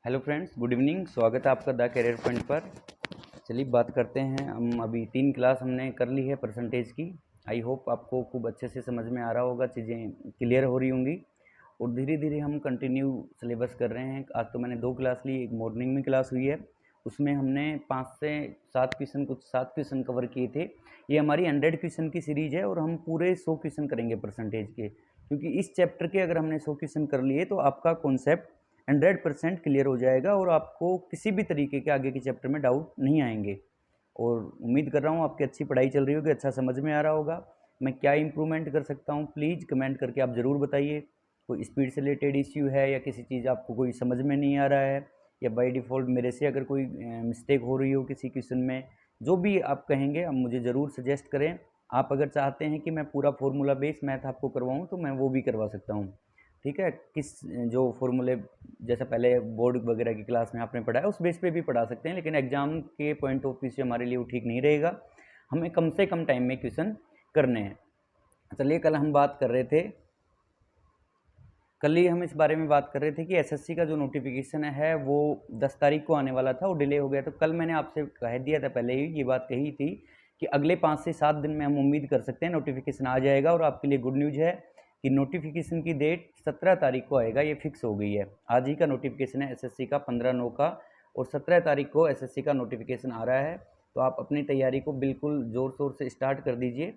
Hello friends, good evening. स्वागत है आपका द करियर पॉइंट पर। चलिए बात करते हैं। हम अभी 3 क्लास हमने कर ली है परसेंटेज की। आई होप आपको खूब अच्छे से समझ में आ रहा होगा, चीज़ें क्लियर हो रही होंगी। और धीरे धीरे हम कंटिन्यू सिलेबस कर रहे हैं। आज तो मैंने 2 क्लास ली, एक मॉर्निंग में क्लास हुई है, उसमें हमने 5 से 7 क्वेश्चन, कुछ 7 क्वेश्चन कवर किए थे। ये हमारी 100 क्वेश्चन की सीरीज़ है और हम पूरे 100 क्वेश्चन करेंगे परसेंटेज के, क्योंकि इस चैप्टर के अगर हमने 100 क्वेश्चन कर लिए तो आपका कॉन्सेप्ट 100% क्लियर हो जाएगा और आपको किसी भी तरीके के आगे के चैप्टर में डाउट नहीं आएंगे। और उम्मीद कर रहा हूँ आपकी अच्छी पढ़ाई चल रही होगी, अच्छा समझ में आ रहा होगा। मैं क्या इम्प्रूवमेंट कर सकता हूँ, प्लीज़ कमेंट करके आप ज़रूर बताइए। कोई स्पीड से रिलेटेड इश्यू है या किसी चीज़ आपको कोई समझ में नहीं आ रहा है, या बाय डिफ़ॉल्ट मेरे से अगर कोई मिस्टेक हो रही हो किसी क्वेश्चन में, जो भी आप कहेंगे आप मुझे ज़रूर सजेस्ट करें। आप अगर चाहते हैं कि मैं पूरा फार्मूला बेस्ड मैथ आपको करवाऊँ तो मैं वो भी करवा सकता हूँ। ठीक है, किस जो फॉर्मूले जैसा पहले बोर्ड वगैरह की क्लास में आपने पढ़ा है उस बेस पे भी पढ़ा सकते हैं, लेकिन एग्जाम के पॉइंट ऑफ व्यू से हमारे लिए वो ठीक नहीं रहेगा। हमें कम से कम टाइम में क्वेश्चन करने हैं। चलिए, कल हम बात कर रहे थे, कल ही हम इस बारे में बात कर रहे थे कि एसएससी का जो नोटिफिकेशन है वो 10 तारीख को आने वाला था, वो डिले हो गया। तो कल मैंने आपसे कह दिया था, पहले ही ये बात कही थी कि अगले 5 से 7 दिन में हम उम्मीद कर सकते हैं नोटिफिकेशन आ जाएगा। और आपके लिए गुड न्यूज़ है कि नोटिफिकेशन की डेट 17 तारीख को आएगा, ये फिक्स हो गई है। आज ही का नोटिफिकेशन है एसएससी का, 15/9 का, और 17 तारीख को एसएससी का नोटिफिकेशन आ रहा है। तो आप अपनी तैयारी को बिल्कुल ज़ोर शोर से स्टार्ट कर दीजिए,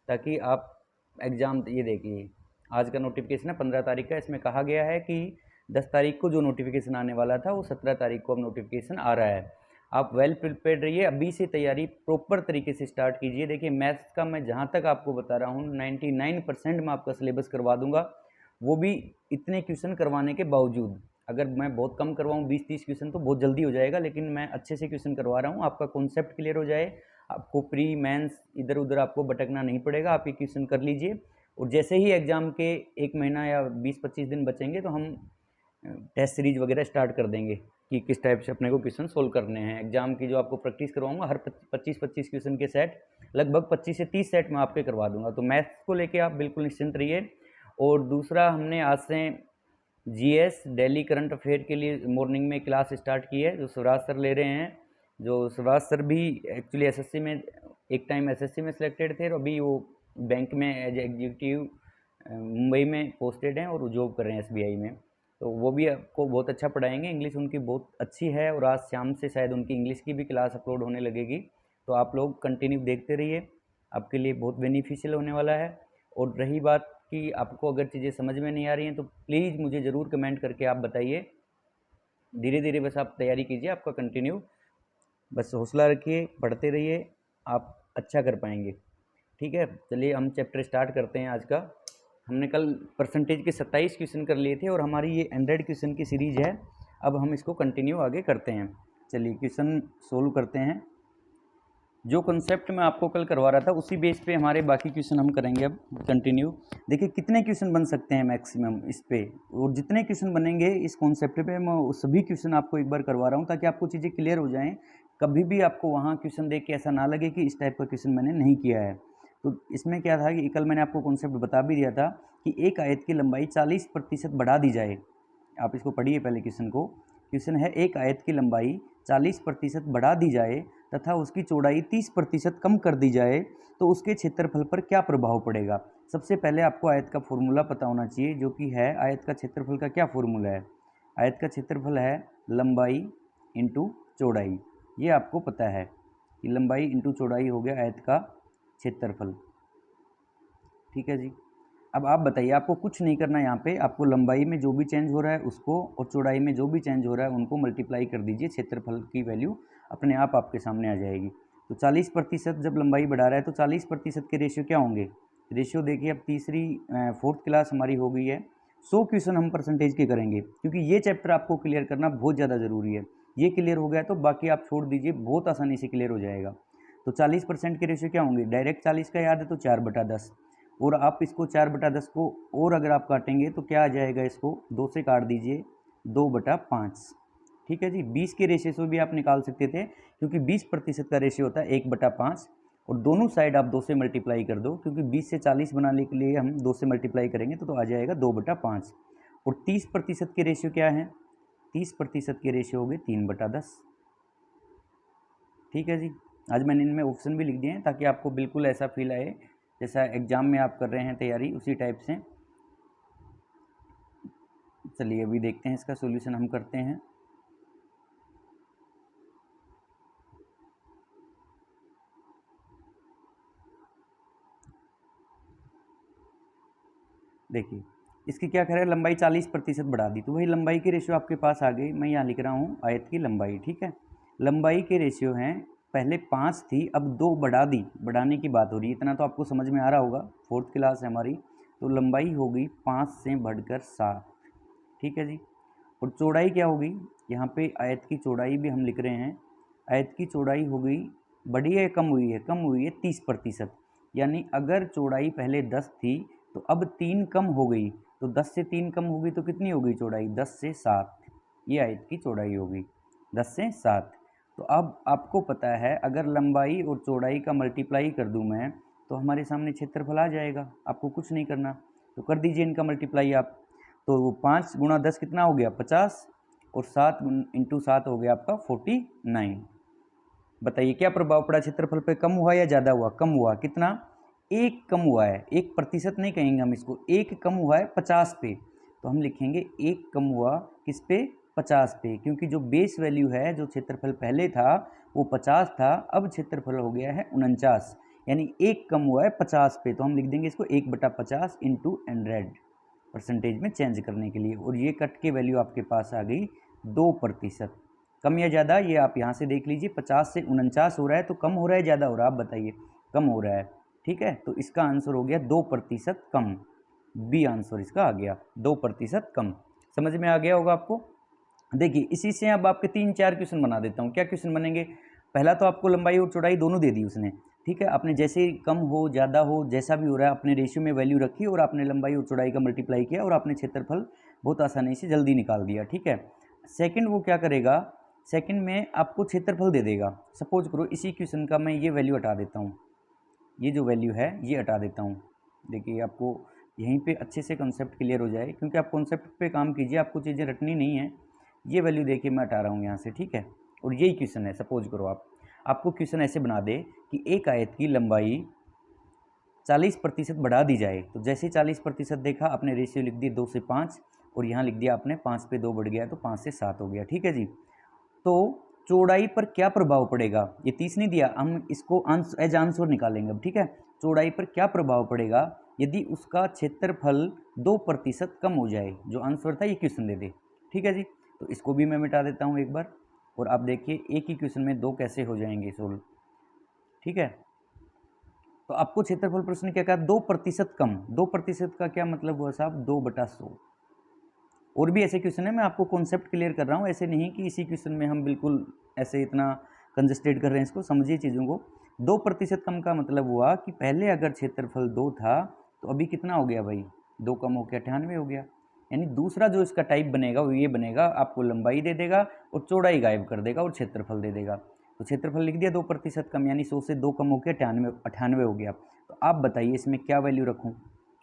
ताकि आप एग्ज़ाम, ये देखिए आज का नोटिफिकेशन है 15 तारीख का, इसमें कहा गया है कि 10 तारीख को जो नोटिफिकेशन आने वाला था वो 17 तारीख को अब नोटिफिकेशन आ रहा है। आप वेल प्रिपेयर्ड रहिए, अभी से तैयारी प्रॉपर तरीके से स्टार्ट कीजिए। देखिए, मैथ्स का मैं जहाँ तक आपको बता रहा हूँ 99% मैं आपका सिलेबस करवा दूंगा, वो भी इतने क्वेश्चन करवाने के बावजूद। अगर मैं बहुत कम करवाऊँ 20-30 क्वेश्चन तो बहुत जल्दी हो जाएगा, लेकिन मैं अच्छे से क्वेश्चन करवा रहा हूँ, आपका कॉन्सेप्ट क्लियर हो जाए, आपको प्री मेंस इधर उधर आपको भटकना नहीं पड़ेगा। आप ये क्वेश्चन कर लीजिए, और जैसे ही एग्ज़ाम के 1 महीना या 20-25 दिन बचेंगे तो हम टेस्ट सीरीज वगैरह स्टार्ट कर देंगे कि किस टाइप से अपने को क्वेश्चन सोल्व करने हैं। एग्जाम की जो आपको प्रैक्टिस करवाऊंगा, हर 25-25 क्वेश्चन के सेट, लगभग 25 से 30 सेट मैं आपके करवा दूंगा। तो मैथ्स को लेके आप बिल्कुल निश्चिंत रहिए। और दूसरा, हमने आज से जीएस डेली करंट अफेयर के लिए मॉर्निंग में क्लास स्टार्ट की है, जो स्वराज सर ले रहे हैं। जो स्वराज सर भी एक्चुअली एसएससी में, एक टाइम एसएससी में सिलेक्टेड थे, और अभी वो बैंक में एज एग्जीक्यूटिव मुंबई में पोस्टेड हैं और जॉब कर रहे हैं एसबीआई में। तो वो भी आपको बहुत अच्छा पढ़ाएंगे, इंग्लिश उनकी बहुत अच्छी है, और आज शाम से शायद उनकी इंग्लिश की भी क्लास अपलोड होने लगेगी। तो आप लोग कंटिन्यू देखते रहिए, आपके लिए बहुत बेनिफिशियल होने वाला है। और रही बात कि आपको अगर चीज़ें समझ में नहीं आ रही हैं तो प्लीज़ मुझे ज़रूर कमेंट करके आप बताइए। धीरे धीरे बस आप तैयारी कीजिए, आपका कंटिन्यू बस हौसला रखिए, पढ़ते रहिए, आप अच्छा कर पाएंगे। ठीक है, चलिए हम चैप्टर स्टार्ट करते हैं आज का। हमने कल परसेंटेज के 27 क्वेश्चन कर लिए थे, और हमारी ये 100 क्वेश्चन की सीरीज़ है। अब हम इसको कंटिन्यू आगे करते हैं। चलिए क्वेश्चन सोल्व करते हैं। जो कॉन्सेप्ट मैं आपको कल करवा रहा था उसी बेस पे हमारे बाकी क्वेश्चन हम करेंगे अब कंटिन्यू। देखिए कितने क्वेश्चन बन सकते हैं मैक्सिमम इस पे, और जितने क्वेश्चन बनेंगे इस कॉन्सेप्ट पे मैं वो सभी क्वेश्चन आपको एक बार करवा रहा हूँ, ताकि आपको चीज़ें क्लियर हो जाएँ। कभी भी आपको वहाँ क्वेश्चन देख के ऐसा ना लगे कि इस टाइप का क्वेश्चन मैंने नहीं किया है। तो इसमें क्या था कि कल मैंने आपको कॉन्सेप्ट बता भी दिया था कि एक आयत की लंबाई 40% बढ़ा दी जाए। आप इसको पढ़िए पहले क्वेश्चन को। क्वेश्चन है, एक आयत की लंबाई 40% बढ़ा दी जाए तथा उसकी चौड़ाई 30% कम कर दी जाए तो उसके क्षेत्रफल पर क्या प्रभाव पड़ेगा। सबसे पहले आपको आयत का फॉर्मूला पता होना चाहिए, जो कि है आयत का क्षेत्रफल का क्या फॉर्मूला है। आयत का क्षेत्रफल है लंबाई इंटू चौड़ाई। ये आपको पता है कि लंबाई इंटू चौड़ाई हो गया आयत का क्षेत्रफल। ठीक है जी। अब आप बताइए, आपको कुछ नहीं करना, यहाँ पे आपको लंबाई में जो भी चेंज हो रहा है उसको, और चौड़ाई में जो भी चेंज हो रहा है उनको मल्टीप्लाई कर दीजिए, क्षेत्रफल की वैल्यू अपने आप आपके सामने आ जाएगी। तो 40% जब लंबाई बढ़ा रहा है तो 40% के रेशियो क्या होंगे। रेशियो देखिए, अब तीसरी फोर्थ क्लास हमारी हो गई है। 100 क्वेश्चन हम परसेंटेज के करेंगे, क्योंकि ये चैप्टर आपको क्लियर करना बहुत ज़्यादा ज़रूरी है। ये क्लियर हो गया तो बाकी आप छोड़ दीजिए, बहुत आसानी से क्लियर हो जाएगा। तो 40% के रेशियो क्या होंगे, डायरेक्ट 40 का याद है तो 4/10, और आप इसको 4/10 को और अगर आप काटेंगे तो क्या आ जाएगा, इसको 2 से काट दीजिए, 2/5। ठीक है जी। 20 के रेशियो से भी आप निकाल सकते थे, क्योंकि 20% का रेशियो होता है 1/5, और दोनों साइड आप 2 से मल्टीप्लाई कर दो, क्योंकि 20 से 40 बनाने के लिए हम 2 से मल्टीप्लाई करेंगे तो आ जाएगा 2/5। और 30% के रेशियो क्या है, 30% के रेशियो हो गए 3/10। ठीक है जी। आज मैंने इनमें ऑप्शन भी लिख दिए हैं ताकि आपको बिल्कुल ऐसा फील आए जैसा एग्जाम में आप कर रहे हैं तैयारी, उसी टाइप से। चलिए अभी देखते हैं इसका सॉल्यूशन हम करते हैं। देखिए इसकी क्या कह रहा है, लंबाई 40% बढ़ा दी, तो वही लंबाई की रेशियो आपके पास आ गई। मैं यहाँ लिख रहा हूँ आयत की लंबाई। ठीक है, लंबाई के रेशियो हैं, पहले 5 थी अब 2 बढ़ा दी, बढ़ाने की बात हो रही है। इतना तो आपको समझ में आ रहा होगा, 4th क्लास है हमारी। तो लंबाई हो गई 5 से बढ़कर 7। ठीक है जी। और चौड़ाई क्या होगी, यहाँ पे आयत की चौड़ाई भी हम लिख रहे हैं। आयत की चौड़ाई हो गई, बढ़ी है कम हुई है, कम हुई है 30%। यानी अगर चौड़ाई पहले 10 थी तो अब 3 कम हो गई, तो 10 से 3 कम होगी तो कितनी हो गई चौड़ाई, 10 से 7। ये आयत की चौड़ाई होगी 10 से 7। तो अब आपको पता है अगर लंबाई और चौड़ाई का मल्टीप्लाई कर दूं मैं, तो हमारे सामने क्षेत्रफल आ जाएगा। आपको कुछ नहीं करना, तो कर दीजिए इनका मल्टीप्लाई आप। तो 5 गुणा 10 कितना हो गया 50, और 7 इंटू 7 हो गया आपका 49। बताइए क्या प्रभाव पड़ा क्षेत्रफल पे, कम हुआ या ज़्यादा हुआ, कम हुआ। कितना, 1 कम हुआ है, 1% नहीं कहेंगे हम इसको, 1 कम हुआ है 50 पे। तो हम लिखेंगे 1 कम हुआ किस पे, 50 पे, क्योंकि जो बेस वैल्यू है, जो क्षेत्रफल पहले था वो 50 था, अब क्षेत्रफल हो गया है 49, यानी 1 कम हुआ है 50 पे। तो हम लिख देंगे इसको 1/50 इंटू 100 परसेंटेज में चेंज करने के लिए। और ये कट के वैल्यू आपके पास आ गई 2%। कम या ज़्यादा ये आप यहाँ से देख लीजिए, 50 से 49 हो रहा है, तो कम हो रहा है ज़्यादा हो रहा है, आप बताइए। कम हो रहा है। ठीक है, तो इसका आंसर हो गया 2% कम। बी आंसर इसका आ गया 2% कम। समझ में आ गया होगा आपको। देखिए इसी से अब आपके 3-4 क्वेश्चन बना देता हूँ। क्या क्वेश्चन बनेंगे, पहला तो आपको लंबाई और चौड़ाई दोनों दे दी उसने। ठीक है, आपने जैसे कम हो ज़्यादा हो जैसा भी हो रहा है, अपने रेशियो में वैल्यू रखी और आपने लंबाई और चौड़ाई का मल्टीप्लाई किया और आपने क्षेत्रफल बहुत आसानी से जल्दी निकाल दिया। ठीक है, सेकंड वो क्या करेगा, सेकंड में आपको क्षेत्रफल दे देगा। सपोज करो इसी क्वेश्चन का मैं ये वैल्यू हटा देता हूँ, ये जो वैल्यू है ये हटा देता हूँ। देखिए आपको यहीं पे अच्छे से कॉन्सेप्ट क्लियर हो जाए, क्योंकि आप कॉन्सेप्ट पे काम कीजिए, आपको चीज़ें रटनी नहीं है। ये वैल्यू देखिए मैं हटा रहा हूँ यहाँ से। ठीक है, और यही क्वेश्चन है। सपोज करो आपको क्वेश्चन ऐसे बना दे कि एक आयत की लंबाई 40% बढ़ा दी जाए। तो जैसे 40% देखा आपने रेशियो लिख दिया 2 से 5, और यहाँ लिख दिया आपने 5 पे 2 बढ़ गया तो 5 से 7 हो गया। ठीक है जी। तो चौड़ाई पर क्या प्रभाव पड़ेगा, ये 30 नहीं दिया, हम इसको एज आंसर निकालेंगे अब। ठीक है, चौड़ाई पर क्या प्रभाव पड़ेगा यदि उसका क्षेत्रफल 2% कम हो जाए। जो आंसर था ये क्वेश्चन दे दे। ठीक है जी, तो इसको भी मैं मिटा देता हूँ एक बार, और आप देखिए एक ही क्वेश्चन में 2 कैसे हो जाएंगे सोल्व। ठीक है, तो आपको क्षेत्रफल प्रश्न क्या कहा, 2% कम। 2% का क्या मतलब हुआ साहब, 2/100। और भी ऐसे क्वेश्चन है, मैं आपको कॉन्सेप्ट क्लियर कर रहा हूँ, ऐसे नहीं कि इसी क्वेश्चन में हम बिल्कुल ऐसे इतना कंजस्टेड कर रहे हैं इसको। समझिए चीज़ों को। 2% कम का मतलब हुआ कि पहले अगर क्षेत्रफल 2 था तो अभी कितना हो गया भाई, 2 कम हो गया 98 हो गया। यानी दूसरा जो इसका टाइप बनेगा वो ये बनेगा, आपको लंबाई दे देगा और चौड़ाई गायब कर देगा और क्षेत्रफल दे देगा। तो क्षेत्रफल लिख दिया 2% कम, यानी 100 से 2 कम होकर 98 हो गया। तो आप बताइए इसमें क्या वैल्यू रखूँ,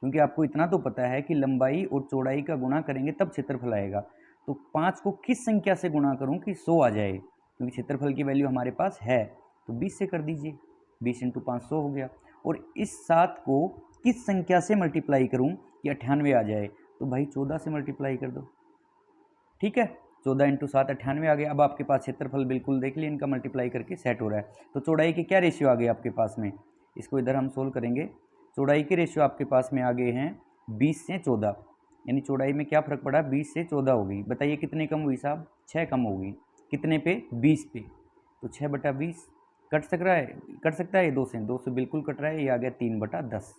क्योंकि आपको इतना तो पता है कि लंबाई और चौड़ाई का गुणा करेंगे तब क्षेत्रफल आएगा। तो 5 को किस संख्या से गुणा करूं कि 100 आ जाए, क्योंकि क्षेत्रफल की वैल्यू हमारे पास है। तो 20 से कर दीजिए, 20 इंटू 5 100 हो गया। और इस 7 को किस संख्या से मल्टीप्लाई करूं कि 98 आ जाए, तो भाई 14 से मल्टीप्लाई कर दो। ठीक है, 14 इंटू 7 98 आ गया। अब आपके पास क्षेत्रफल बिल्कुल देख लिए, इनका मल्टीप्लाई करके सेट हो रहा है। तो चौड़ाई के क्या रेशियो आ गए आपके पास में, इसको इधर हम सोल्व करेंगे। चौड़ाई के रेशियो आपके पास में आ गए हैं 20 से 14, यानी चौड़ाई में क्या फ़र्क पड़ा, 20 से 14 हो गई। बताइए कितने कम हुई साहब, 6 कम होगी। कितने पे, 20 पे। तो 6/20 कट सकता है ये 2 से, 2 से बिल्कुल कट रहा है, ये आ गया 3/10।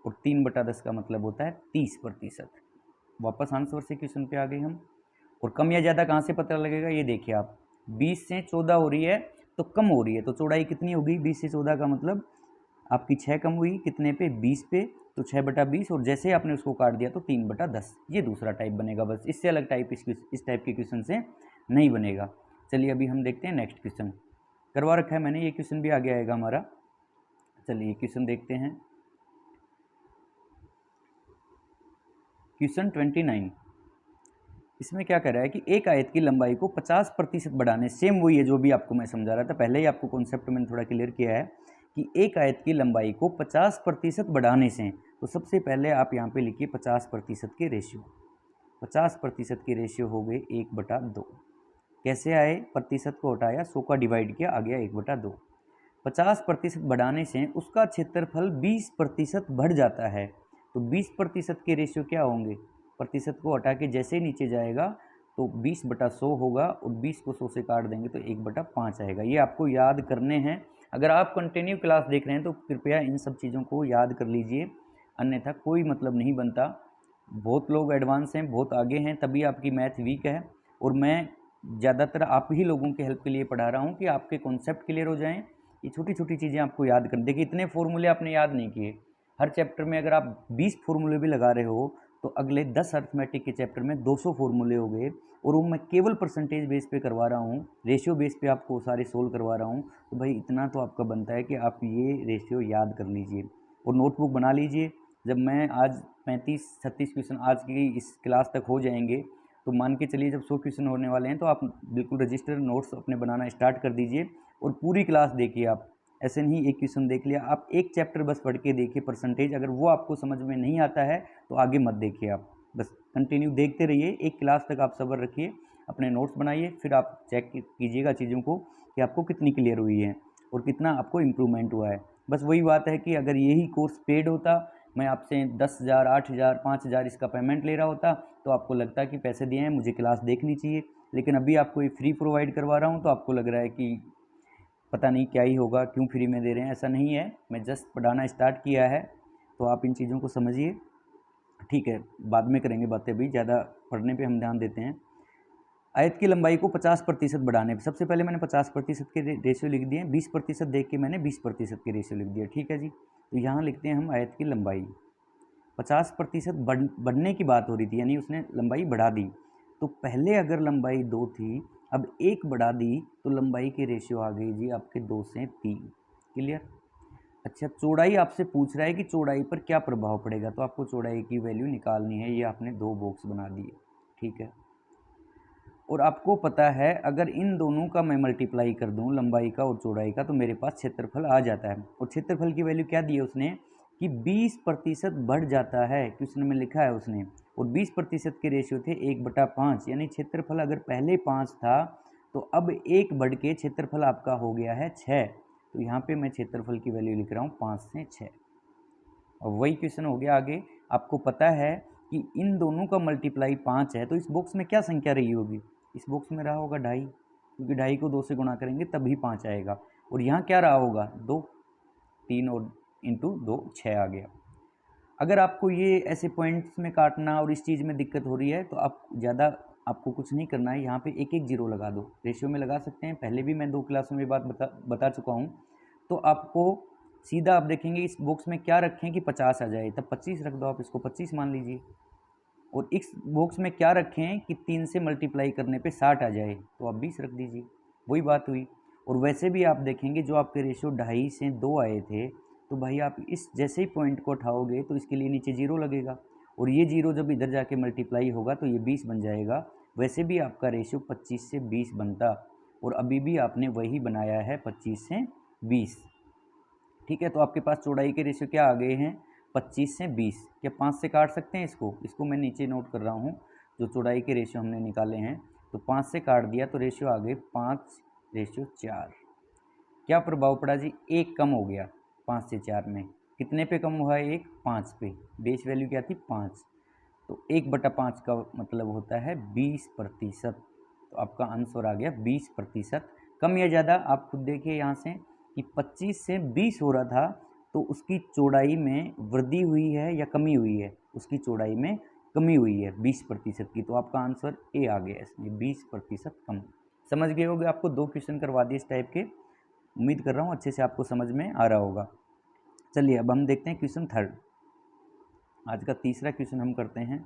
और 3/10 का मतलब होता है 30%। वापस आंसर से क्वेश्चन पे आ गए हम। और कम या ज़्यादा कहाँ से पता लगेगा, ये देखिए आप, 20 से 14 हो रही है तो कम हो रही है, तो चौड़ाई कितनी होगी, 20 से 14 का मतलब आपकी 6 कम हुई, कितने पे, 20 पे। तो 6/20, और जैसे आपने उसको काट दिया तो 3/10। ये दूसरा टाइप बनेगा, बस इससे अलग टाइप इस टाइप के क्वेश्चन से नहीं बनेगा। चलिए अभी हम देखते हैं नेक्स्ट क्वेश्चन। करवा रखा है मैंने, ये क्वेश्चन भी आगे आएगा हमारा। चलिए क्वेश्चन देखते हैं, क्वेश्चन 29। इसमें क्या कह रहा है कि एक आयत की लंबाई को 50% बढ़ाने, सेम वही है जो भी आपको मैं समझा रहा था, पहले ही आपको कॉन्सेप्ट मैंने थोड़ा क्लियर किया है कि एक आयत की लंबाई को 50% बढ़ाने से, तो सबसे पहले आप यहाँ पे लिखिए 50% के रेशियो। 50% की रेशियो हो गए 1/2। कैसे आए, प्रतिशत को हटाया, 100 का डिवाइड किया, आ गया 1/2। 50% बढ़ाने से उसका क्षेत्रफल 20% बढ़ जाता है, तो 20% के रेशियो क्या होंगे, प्रतिशत को हटा के जैसे ही नीचे जाएगा तो 20/100 होगा, और 20 को 100 से काट देंगे तो 1/5 आएगा। ये आपको याद करने हैं। अगर आप कंटिन्यू क्लास देख रहे हैं तो कृपया इन सब चीज़ों को याद कर लीजिए, अन्यथा कोई मतलब नहीं बनता। बहुत लोग एडवांस हैं, बहुत आगे हैं, तभी आपकी मैथ वीक है, और मैं ज़्यादातर आप ही लोगों के हेल्प के लिए पढ़ा रहा हूँ कि आपके कॉन्सेप्ट क्लियर हो जाएँ। ये छोटी छोटी चीज़ें आपको याद कर, देखिए इतने फॉर्मूले आपने याद नहीं किए। हर चैप्टर में अगर आप 20 फॉर्मूले भी लगा रहे हो तो अगले 10 अर्थमेटिक के चैप्टर में 200 फॉर्मूले हो गए, और वो मैं केवल परसेंटेज बेस पे करवा रहा हूँ, रेशियो बेस पे आपको सारे सोल्व करवा रहा हूँ। तो भाई इतना तो आपका बनता है कि आप ये रेशियो याद कर लीजिए और नोटबुक बना लीजिए। जब मैं आज 35-36 क्वेश्चन आज की इस क्लास तक हो जाएंगे, तो मान के चलिए जब 100 क्वेश्चन होने वाले हैं, तो आप बिल्कुल रजिस्टर नोट्स अपने बनाना स्टार्ट कर दीजिए और पूरी क्लास देखिए। आप ऐसे नहीं एक क्वेश्चन देख लिया, आप एक चैप्टर बस पढ़ के देखिए परसेंटेज, अगर वो आपको समझ में नहीं आता है तो आगे मत देखिए, आप बस कंटिन्यू देखते रहिए। एक क्लास तक आप सब्र रखिए, अपने नोट्स बनाइए, फिर आप चेक कीजिएगा चीज़ों को कि आपको कितनी क्लियर हुई है और कितना आपको इम्प्रूवमेंट हुआ है। बस वही बात है कि अगर यही कोर्स पेड होता, मैं आपसे 10,000, 8,000, 5,000 इसका पेमेंट ले रहा होता, तो आपको लगता कि पैसे दिए हैं, मुझे क्लास देखनी चाहिए। लेकिन अभी आपको ये फ्री प्रोवाइड करवा रहा हूँ, तो आपको लग रहा है कि पता नहीं क्या ही होगा, क्यों फ्री में दे रहे हैं। ऐसा नहीं है, मैं जस्ट पढ़ाना स्टार्ट किया है, तो आप इन चीज़ों को समझिए। ठीक है, बाद में करेंगे बातें, अभी ज़्यादा पढ़ने पे हम ध्यान देते हैं। आयत की लंबाई को 50% बढ़ाने पे, सबसे पहले मैंने 50% के रेशियो लिख दिए, 20% देख के मैंने 20% के रेशियो लिख दिया। ठीक है जी, तो यहाँ लिखते हैं हम आयत की लंबाई। 50% बढ़ने की बात हो रही थी, यानी उसने लंबाई बढ़ा दी। तो पहले अगर लंबाई 2 थी, अब 1 बढ़ा दी, तो लंबाई की रेशियो आ गई जी आपके 2 से 3। क्लियर। अच्छा, चौड़ाई आपसे पूछ रहा है कि चौड़ाई पर क्या प्रभाव पड़ेगा, तो आपको चौड़ाई की वैल्यू निकालनी है। ये आपने 2 बॉक्स बना दिए। ठीक है, और आपको पता है अगर इन दोनों का मैं मल्टीप्लाई कर दूं, लंबाई का और चौड़ाई का, तो मेरे पास क्षेत्रफल आ जाता है। और क्षेत्रफल की वैल्यू क्या दी है उसने कि 20% बढ़ जाता है, क्वेश्चन में लिखा है उसने। और 20% के रेशियो थे 1/5, यानी क्षेत्रफल अगर पहले 5 था तो अब 1 बढ़ के क्षेत्रफल आपका हो गया है 6। तो यहाँ पे मैं क्षेत्रफल की वैल्यू लिख रहा हूँ 5 से 6। और वही क्वेश्चन हो गया आगे। आपको पता है कि इन दोनों का मल्टीप्लाई 5 है, तो इस बॉक्स में क्या संख्या रही होगी, इस बॉक्स में रहा होगा 2.5, क्योंकि 2.5 को 2 से गुणा करेंगे तभी 5 आएगा। और यहाँ क्या रहा होगा 2, 3 और इंटू 2 6 आ गया। अगर आपको ये ऐसे पॉइंट्स में काटना और इस चीज़ में दिक्कत हो रही है, तो आप ज़्यादा आपको कुछ नहीं करना है, यहाँ पे एक एक जीरो लगा दो, रेशियो में लगा सकते हैं, पहले भी मैं 2 क्लासों में बात बता चुका हूँ। तो आपको सीधा आप देखेंगे इस बॉक्स में क्या रखें कि 50 आ जाए, तब 25 रख दो, आप इसको 25 मान लीजिए। और इस बॉक्स में क्या रखें कि 3 से मल्टीप्लाई करने पे 60 आ जाए, तो आप 20 रख दीजिए। वही बात हुई। और वैसे भी आप देखेंगे जो आपके रेशियो 2.5 से 2 आए थे, तो भाई आप इस जैसे ही पॉइंट को उठाओगे तो इसके लिए नीचे जीरो लगेगा, और ये जीरो जब इधर जाके मल्टीप्लाई होगा तो ये 20 बन जाएगा। वैसे भी आपका रेशियो 25 से 20 बनता, और अभी भी आपने वही बनाया है 25 से 20। ठीक है, तो आपके पास चौड़ाई के रेशियो क्या आ गए हैं 25 से 20। क्या 5 से काट सकते हैं इसको मैं नीचे नोट कर रहा हूँ, जो चौड़ाई के रेशियो हमने निकाले हैं, तो 5 से काट दिया तो रेशियो आ गए 5:4। क्या प्रभाव पड़ा जी, 1 कम हो गया 5 से 4 में। कितने पे कम हुआ है 1, 5 पे। बेस वैल्यू क्या थी 5, तो 1/5 का मतलब होता है 20%। तो आपका आंसर आ गया 20%। कम या ज़्यादा आप खुद देखिए यहाँ से कि 25 से 20 हो रहा था, तो उसकी चौड़ाई में वृद्धि हुई है या कमी हुई है, उसकी चौड़ाई में कमी हुई है 20% की। तो आपका आंसर ए आ गया इसमें, 20% कम। समझ गए होगे, आपको 2 क्वेश्चन करवा दिए इस टाइप के। उम्मीद कर रहा हूँ अच्छे से आपको समझ में आ रहा होगा। चलिए अब हम देखते हैं क्वेश्चन 3। आज का तीसरा क्वेश्चन हम करते हैं।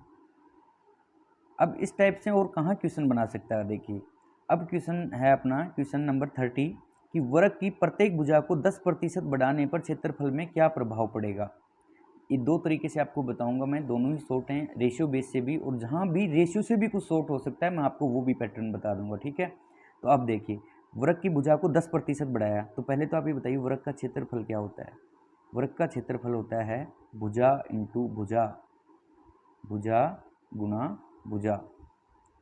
अब इस टाइप से और कहाँ क्वेश्चन बना सकता है, देखिए अब क्वेश्चन है अपना क्वेश्चन नंबर 30 कि वर्ग की प्रत्येक भुजा को 10% बढ़ाने पर क्षेत्रफल में क्या प्रभाव पड़ेगा। ये दो तरीके से आपको बताऊंगा मैं, दोनों ही शॉर्ट हैं, रेशियो बेस से भी, और जहाँ भी रेशियो से भी कुछ शॉर्ट हो सकता है मैं आपको वो भी पैटर्न बता दूंगा, ठीक है। तो आप देखिए, वृक्क की भुजा को 10% बढ़ाया, तो पहले तो आप ये बताइए वृक्क का क्षेत्रफल क्या होता है। वृक्क का क्षेत्रफल होता है भुजा इंटू भुजा, भुजा गुणा भुजा,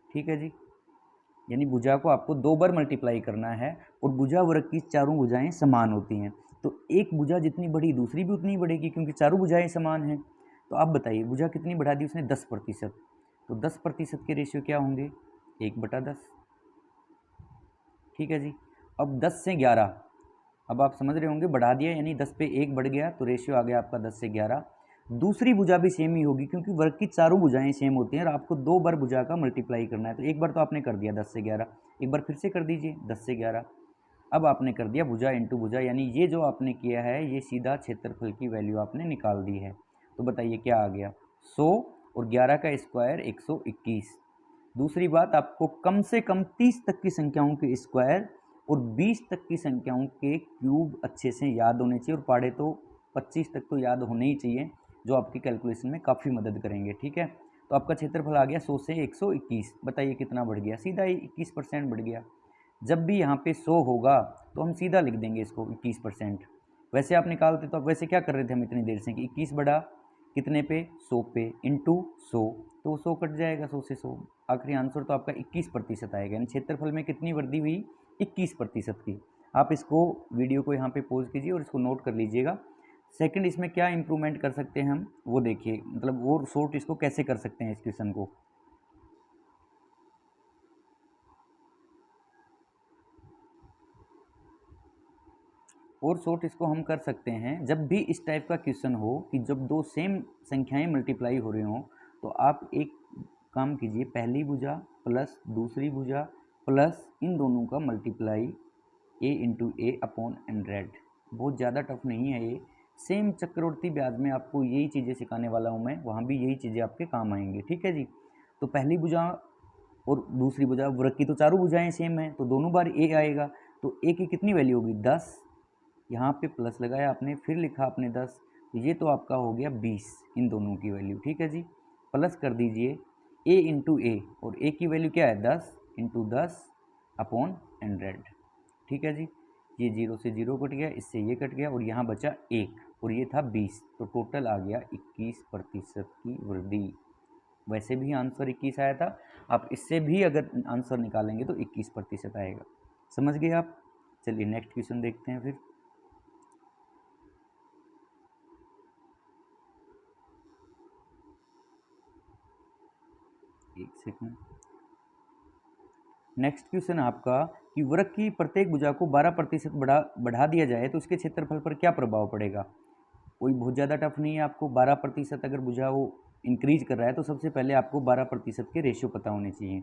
ठीक है जी। यानी भुजा को आपको 2 बार मल्टीप्लाई करना है, और भुजा वर्ग की चारों भुजाएं समान होती हैं, तो एक भुजा जितनी बढ़ी दूसरी भी उतनी बढ़ेगी, क्योंकि चारों भुजाएं समान हैं। तो आप बताइए भुजा कितनी बढ़ा दी उसने, 10%। तो 10% के रेशियो क्या होंगे, 1/10, ठीक है जी। अब 10 से 11, अब आप समझ रहे होंगे, बढ़ा दिया यानी 10 पे 1 बढ़ गया, तो रेशियो आ गया आपका 10 से 11। दूसरी भुजा भी सेम ही होगी, क्योंकि वर्ग की चारों भुजाएं सेम होती हैं, और आपको 2 बार भुजा का मल्टीप्लाई करना है। तो एक बार तो आपने कर दिया 10 से 11, एक बार फिर से कर दीजिए 10 से 11। अब आपने कर दिया भुजा इंटू भुजा, यानी ये जो आपने किया है ये सीधा क्षेत्रफल की वैल्यू आपने निकाल दी है। तो बताइए क्या आ गया, 100 और 11 का स्क्वायर 121। दूसरी बात, आपको कम से कम 30 तक की संख्याओं के स्क्वायर और 20 तक की संख्याओं के क्यूब अच्छे से याद होने चाहिए, और पाड़े तो 25 तक तो याद होने ही चाहिए, जो आपकी कैलकुलेशन में काफ़ी मदद करेंगे, ठीक है। तो आपका क्षेत्रफल आ गया 100 से 121, बताइए कितना बढ़ गया, सीधा ही 21% बढ़ गया। जब भी यहाँ पे 100 होगा तो हम सीधा लिख देंगे इसको 21%। वैसे आप निकालते तो, अब वैसे क्या कर रहे थे हम इतनी देर से कि 21 बढ़ा कितने पे, 100 पे, इंटू 100, तो 100 कट जाएगा, 100 से 100, आखिरी आंसर तो आपका 21% आएगा। यानी क्षेत्रफल में कितनी वृद्धि हुई, 21% की। आप इसको वीडियो को यहाँ पे पॉज कीजिए और इसको नोट कर लीजिएगा। सेकंड, इसमें क्या इंप्रूवमेंट कर सकते हैं हम वो देखिए, मतलब वो शॉर्ट इसको कैसे कर सकते हैं इस क्वेश्चन को। और शॉर्ट इसको हम कर सकते हैं, जब भी इस टाइप का क्वेश्चन हो कि जब दो सेम संख्याएं मल्टीप्लाई हो रही हों, तो आप एक काम कीजिए, पहली भुजा प्लस दूसरी भुजा प्लस इन दोनों का multiply a into a upon 100। बहुत ज़्यादा टफ नहीं है ये, सेम चक्रवर्ती ब्याज में आपको यही चीज़ें सिखाने वाला हूँ मैं, वहाँ भी यही चीज़ें आपके काम आएंगी, ठीक है जी। तो पहली भुजा और दूसरी भुजा, वृत्त की तो चारों भुजाएं सेम हैं, तो दोनों बार a आएगा, तो a की कितनी वैल्यू होगी, 10, यहाँ पे प्लस लगाया आपने, फिर लिखा आपने 10, तो ये तो आपका हो गया 20, इन दोनों की वैल्यू, ठीक है जी। प्लस कर दीजिए a इंटू ए, और a की वैल्यू क्या है, 10 इंटू 10 अपॉन 100, ठीक है जी। ये 0 से 0 कट गया, इससे ये कट गया, और यहाँ बचा 1, और ये था 20, तो टोटल आ गया 21% की वृद्धि। वैसे भी आंसर 21 आया था, आप इससे भी अगर आंसर निकालेंगे तो 21% आएगा। समझ गए आप। चलिए नेक्स्ट क्वेश्चन देखते हैं फिर। एक सेकंड। नेक्स्ट क्वेश्चन आपका कि वृक्क की प्रत्येक भुजा को 12% बढ़ा दिया जाए तो उसके क्षेत्रफल पर क्या प्रभाव पड़ेगा। कोई बहुत ज़्यादा टफ नहीं है, आपको 12% अगर भुजा वो इंक्रीज कर रहा है तो सबसे पहले आपको 12% के रेशियो पता होने चाहिए।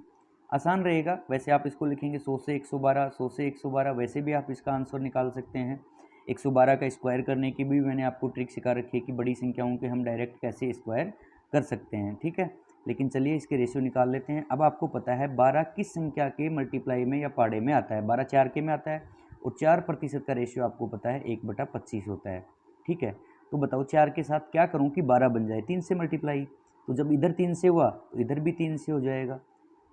आसान रहेगा, वैसे आप इसको लिखेंगे 100 से 112, 100 से 112, वैसे भी आप इसका आंसर निकाल सकते हैं। 112 का स्क्वायर करने की भी मैंने आपको ट्रिक सिखा रखी है कि बड़ी संख्याओं के हम डायरेक्ट कैसे स्क्वायर कर सकते हैं, ठीक है। लेकिन चलिए इसके रेशियो निकाल लेते हैं। अब आपको पता है 12 किस संख्या के मल्टीप्लाई में या पाड़े में आता है, 12 4 के में आता है, और 4% का रेशियो आपको पता है 1/25 होता है, ठीक है। तो बताओ 4 के साथ क्या करूं कि 12 बन जाए, 3 से मल्टीप्लाई, तो जब इधर 3 से हुआ तो इधर भी 3 से हो जाएगा,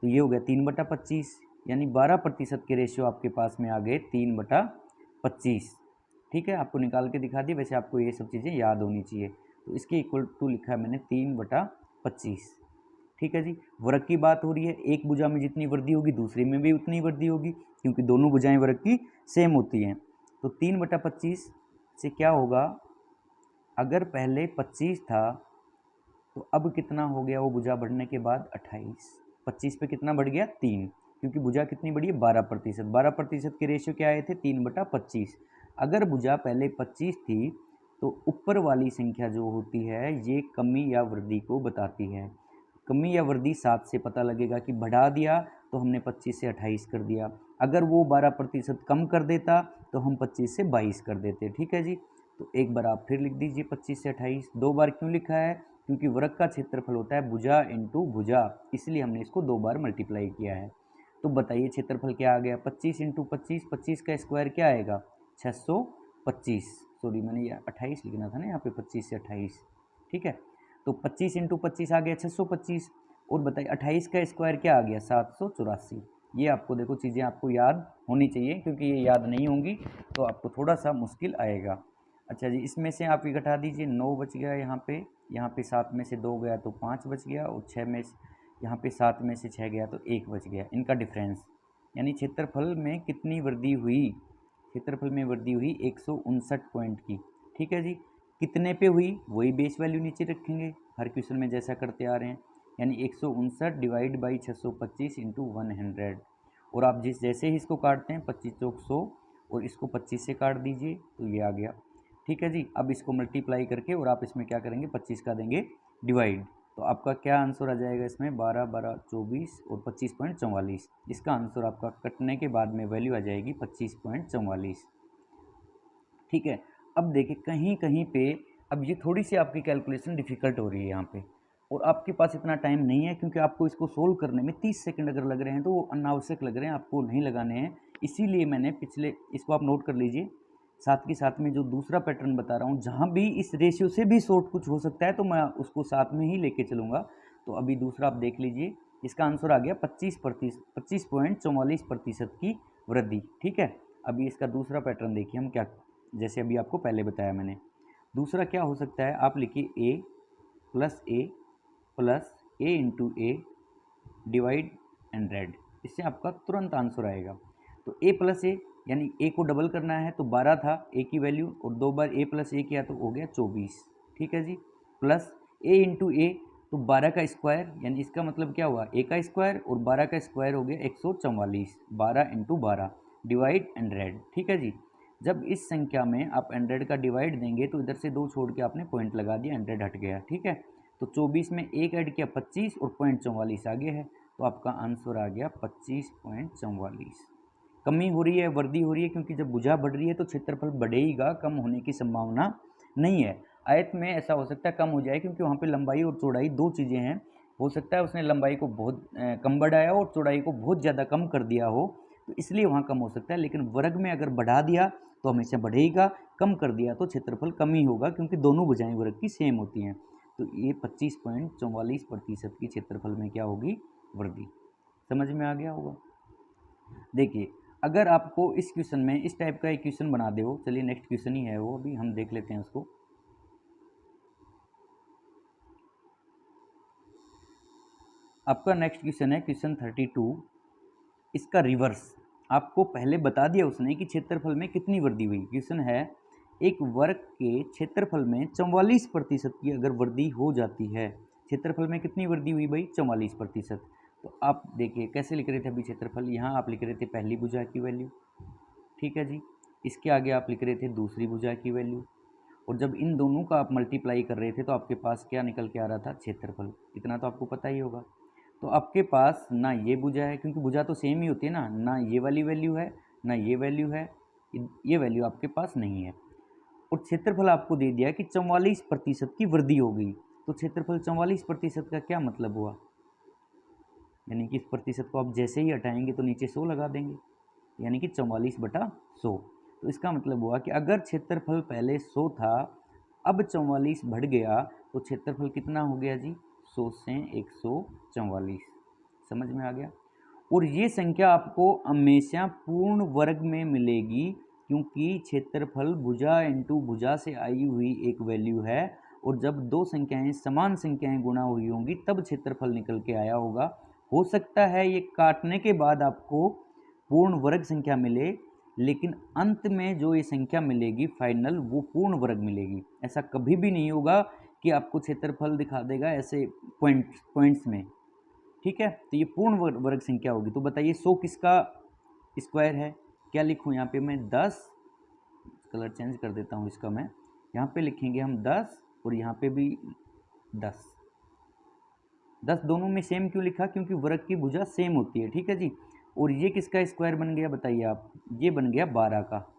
तो ये हो गया 3/25, यानी 12% के रेशियो आपके पास में आ गए 3/25, ठीक है। आपको निकाल के दिखा दी, वैसे आपको ये सब चीज़ें याद होनी चाहिए। तो इसके इक्वल टू लिखा है मैंने 3/25, ठीक है जी। वर्ग की बात हो रही है, एक भुजा में जितनी वृद्धि होगी दूसरी में भी उतनी वृद्धि होगी, क्योंकि दोनों भुजाएं वर्ग की सेम होती हैं। तो 3/25 से क्या होगा, अगर पहले 25 था तो अब कितना हो गया वो भुजा बढ़ने के बाद 28, 25 पे कितना बढ़ गया 3, क्योंकि भुजा कितनी बढ़ी है 12%, 12% के रेशियो क्या आए थे 3/25। अगर भुजा पहले 25 थी तो ऊपर वाली संख्या जो होती है ये कमी या वृद्धि को बताती है। कमी या वृद्धि 7 से पता लगेगा कि बढ़ा दिया तो हमने 25 से 28 कर दिया, अगर वो 12% कम कर देता तो हम 25 से 22 कर देते, ठीक है जी। तो एक बार आप फिर लिख दीजिए 25 से 28, दो बार क्यों लिखा है, क्योंकि वृक्क का क्षेत्रफल होता है भुजा इंटू भुजा, इसलिए हमने इसको 2 बार मल्टीप्लाई किया है। तो बताइए क्षेत्रफल क्या आ गया, 25 इंटू 25, 25 का स्क्वायर क्या आएगा 625, सॉरी मैंने ये 28 लिखना था ना यहाँ पे, 25 से 28, ठीक है। तो 25 इंटू 25 आ गया 625, और बताइए 28 का स्क्वायर क्या आ गया 784। ये आपको देखो चीज़ें आपको याद होनी चाहिए, क्योंकि ये याद नहीं होंगी तो आपको थोड़ा सा मुश्किल आएगा। अच्छा जी, इसमें से आप ये घटा दीजिए, 9 बच गया यहाँ पे 7 में से 2 गया तो 5 बच गया, और 6 में यहाँ पे 7 में से 6 गया तो 1 बच गया, इनका डिफरेंस। यानी क्षेत्रफल में कितनी वृद्धि हुई, क्षेत्रफल में वृद्धि हुई 159 पॉइंट की। ठीक है जी, कितने पे हुई वही बेस वैल्यू नीचे रखेंगे, हर क्वेश्चन में जैसा करते आ रहे हैं। यानी 159 डिवाइड बाई 625 इंटू 100, और आप जैसे ही इसको काटते हैं 25 चौक 100, और इसको 25 से काट दीजिए तो ये आ गया। ठीक है जी, अब इसको मल्टीप्लाई करके और आप इसमें क्या करेंगे 25 का देंगे डिवाइड, तो आपका क्या आंसर आ जाएगा इसमें 12 12 24 और 25.44। इसका आंसर आपका कटने के बाद में वैल्यू आ जाएगी 25.44। ठीक है। अब देखिए कहीं कहीं पे अब ये थोड़ी सी आपकी कैलकुलेशन डिफ़िकल्ट हो रही है यहाँ पे, और आपके पास इतना टाइम नहीं है, क्योंकि आपको इसको सोल्व करने में 30 सेकंड अगर लग रहे हैं तो वो अनावश्यक लग रहे हैं, आपको नहीं लगाने हैं। इसीलिए मैंने पिछले, इसको आप नोट कर लीजिए, साथ के साथ में जो दूसरा पैटर्न बता रहा हूँ जहाँ भी इस रेशियो से भी शॉर्ट कुछ हो सकता है तो मैं उसको साथ में ही लेके चलूँगा। तो अभी दूसरा आप देख लीजिए, इसका आंसर आ गया 25.44% की वृद्धि। ठीक है। अभी इसका दूसरा पैटर्न देखिए हम क्या, जैसे अभी आपको पहले बताया मैंने। दूसरा क्या हो सकता है, आप लिखिए a plus a into A divide 100, इससे आपका तुरंत आंसर आएगा। तो a प्लस ए, यानी a को डबल करना है तो 12 था a की वैल्यू, और 2 बार a प्लस ए किया तो हो गया 24। ठीक है जी, प्लस a इंटू ए, तो 12 का स्क्वायर, यानी इसका मतलब क्या हुआ a का स्क्वायर, और 12 का स्क्वायर हो गया 144, 12 इंटू 12 डिवाइड 100। ठीक है जी, जब इस संख्या में आप 100 का डिवाइड देंगे तो इधर से 2 छोड़ के आपने पॉइंट लगा दिया, 100 हट गया। ठीक है, तो 24 में 1 ऐड किया 25, और पॉइंट 44 आगे है, तो आपका आंसर आ गया 25.44। कमी हो रही है, वृद्धि हो रही है, क्योंकि जब भुजा बढ़ रही है तो क्षेत्रफल बढ़ेगा, कम होने की संभावना नहीं है। आयत में ऐसा हो सकता है कम हो जाए, क्योंकि वहाँ पे लंबाई और चौड़ाई दो चीज़ें हैं, हो सकता है उसने लंबाई को बहुत कम बढ़ाया हो और चौड़ाई को बहुत ज़्यादा कम कर दिया हो, तो इसलिए वहाँ कम हो सकता है। लेकिन वर्ग में अगर बढ़ा दिया तो हमेशा बढ़ेगा, कम कर दिया तो क्षेत्रफल कम ही होगा, क्योंकि दोनों भुजाएं वर्ग की सेम होती हैं। तो ये 25.44% की क्षेत्रफल में क्या होगी, वृद्धि। समझ में आ गया होगा। देखिए अगर आपको इस क्वेश्चन में इस टाइप का एक क्वेश्चन बना दे हो, चलिए नेक्स्ट क्वेश्चन ही है वो, अभी हम देख लेते हैं उसको। आपका नेक्स्ट क्वेश्चन है क्वेश्चन 32, इसका रिवर्स। आपको पहले बता दिया उसने कि क्षेत्रफल में कितनी वृद्धि हुई। क्वेश्चन है एक वर्ग के क्षेत्रफल में 44% की अगर वृद्धि हो जाती है, क्षेत्रफल में कितनी वृद्धि हुई भाई, 44%। तो आप देखिए कैसे लिख रहे थे अभी क्षेत्रफल, यहाँ आप लिख रहे थे पहली भुजा की वैल्यू, ठीक है जी, इसके आगे आप लिख रहे थे दूसरी भुजा की वैल्यू, और जब इन दोनों का आप मल्टीप्लाई कर रहे थे तो आपके पास क्या निकल के आ रहा था, क्षेत्रफल। इतना तो आपको पता ही होगा। तो आपके पास ना ये भुजा है, क्योंकि भुजा तो सेम ही होती है ना ये वाली वैल्यू है ना ये वैल्यू है, ये वैल्यू आपके पास नहीं है, और क्षेत्रफल आपको दे दिया कि 44% की वृद्धि हो गई। तो क्षेत्रफल 44% का क्या मतलब हुआ, यानी कि इस प्रतिशत को आप जैसे ही हटाएंगे तो नीचे 100 लगा देंगे, यानी कि 44/100। तो इसका मतलब हुआ कि अगर क्षेत्रफल पहले 100 था, अब 44 बढ़ गया, तो क्षेत्रफल कितना हो गया जी, 100 से 144। समझ में आ गया। और ये संख्या आपको हमेशा पूर्ण वर्ग में मिलेगी, क्योंकि क्षेत्रफल भुजा इंटू भुजा से आई हुई एक वैल्यू है, और जब दो संख्याएं समान संख्याएं गुणा हुई होंगी तब क्षेत्रफल निकल के आया होगा। हो सकता है ये काटने के बाद आपको पूर्ण वर्ग संख्या मिले, लेकिन अंत में जो ये संख्या मिलेगी फाइनल, वो पूर्ण वर्ग मिलेगी। ऐसा कभी भी नहीं होगा कि आपको क्षेत्रफल दिखा देगा ऐसे पॉइंट्स में। ठीक है, तो ये पूर्ण वर्ग संख्या होगी। तो बताइए 100 किसका स्क्वायर है, क्या लिखूँ यहाँ पे मैं, 10, कलर चेंज कर देता हूँ इसका मैं, यहाँ पे लिखेंगे हम 10, और यहाँ पे भी 10। 10 दोनों में सेम क्यों लिखा, क्योंकि वर्ग की भुजा सेम होती है। ठीक है जी, और ये किसका स्क्वायर बन गया बताइए आप, ये बन गया 12 का,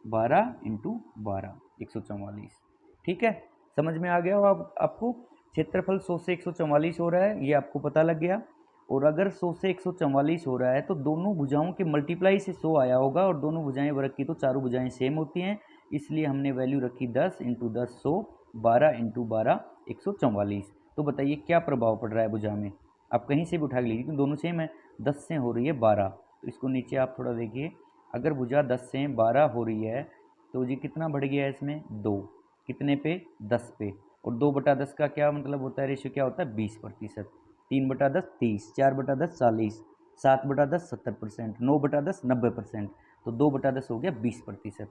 12 इंटू 12 144। ठीक है, समझ में आ गया हो आपको। क्षेत्रफल 100 से 144 हो रहा है, ये आपको पता लग गया। और अगर 100 से 144 हो रहा है तो दोनों भुजाओं के मल्टीप्लाई से 100 आया होगा, और दोनों भुजाएं वर्ग की तो चारों भुजाएं सेम होती हैं, इसलिए हमने वैल्यू रखी 10 इंटू 10 100, 12 इंटू 12 144। तो बताइए क्या प्रभाव पड़ रहा है भुजा में, आप कहीं से भी उठा के लीजिए क्योंकि दोनों सेम है। 10 से हो रही है 12, तो इसको नीचे आप थोड़ा देखिए, अगर भुजा 10 से 12 हो रही है तो जी कितना बढ़ गया है इसमें 2, कितने पे 10 पे, और 2/10 का क्या मतलब होता है, रेशियो क्या होता है 20%। 3/10 30, 4/10 40, 7/10 70%, 9/10 90%, तो 2/10 हो गया 20%।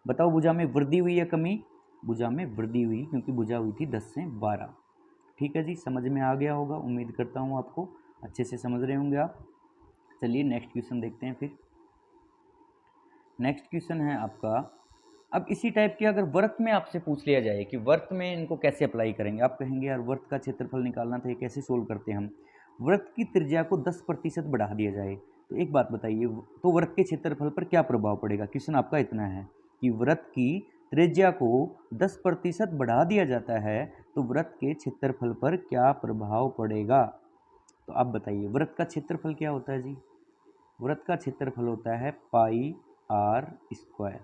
बताओ भुजा में वृद्धि हुई या कमी, भुजा में वृद्धि हुई क्योंकि भुजा हुई थी 10 से 12। ठीक है जी, समझ में आ गया होगा, उम्मीद करता हूँ आपको अच्छे से समझ रहे होंगे आप। चलिए नेक्स्ट क्वेश्चन देखते हैं। फिर नेक्स्ट क्वेश्चन है आपका, अब इसी टाइप के अगर वर्त में आपसे पूछ लिया जाए कि वर्त में इनको कैसे अप्लाई करेंगे, आप कहेंगे यार वर्त का क्षेत्रफल निकालना था, ये कैसे सोल्व करते हैं हम। वर्त की त्रिज्या को 10% बढ़ा दिया जाए तो एक बात बताइए, तो वर्त के क्षेत्रफल पर क्या प्रभाव पड़ेगा। क्वेश्चन आपका इतना है कि व्रत की त्रिज्या को 10% बढ़ा दिया जाता है तो व्रत के क्षेत्रफल पर क्या प्रभाव पड़ेगा। तो आप बताइए व्रत का क्षेत्रफल क्या होता है जी, व्रत का क्षेत्रफल होता है पाई आर स्क्वायर।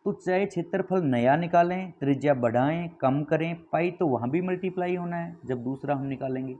तो चाहे क्षेत्रफल नया निकालें, त्रिज्या बढ़ाएं कम करें, पाई तो वहाँ भी मल्टीप्लाई होना है जब दूसरा हम निकालेंगे।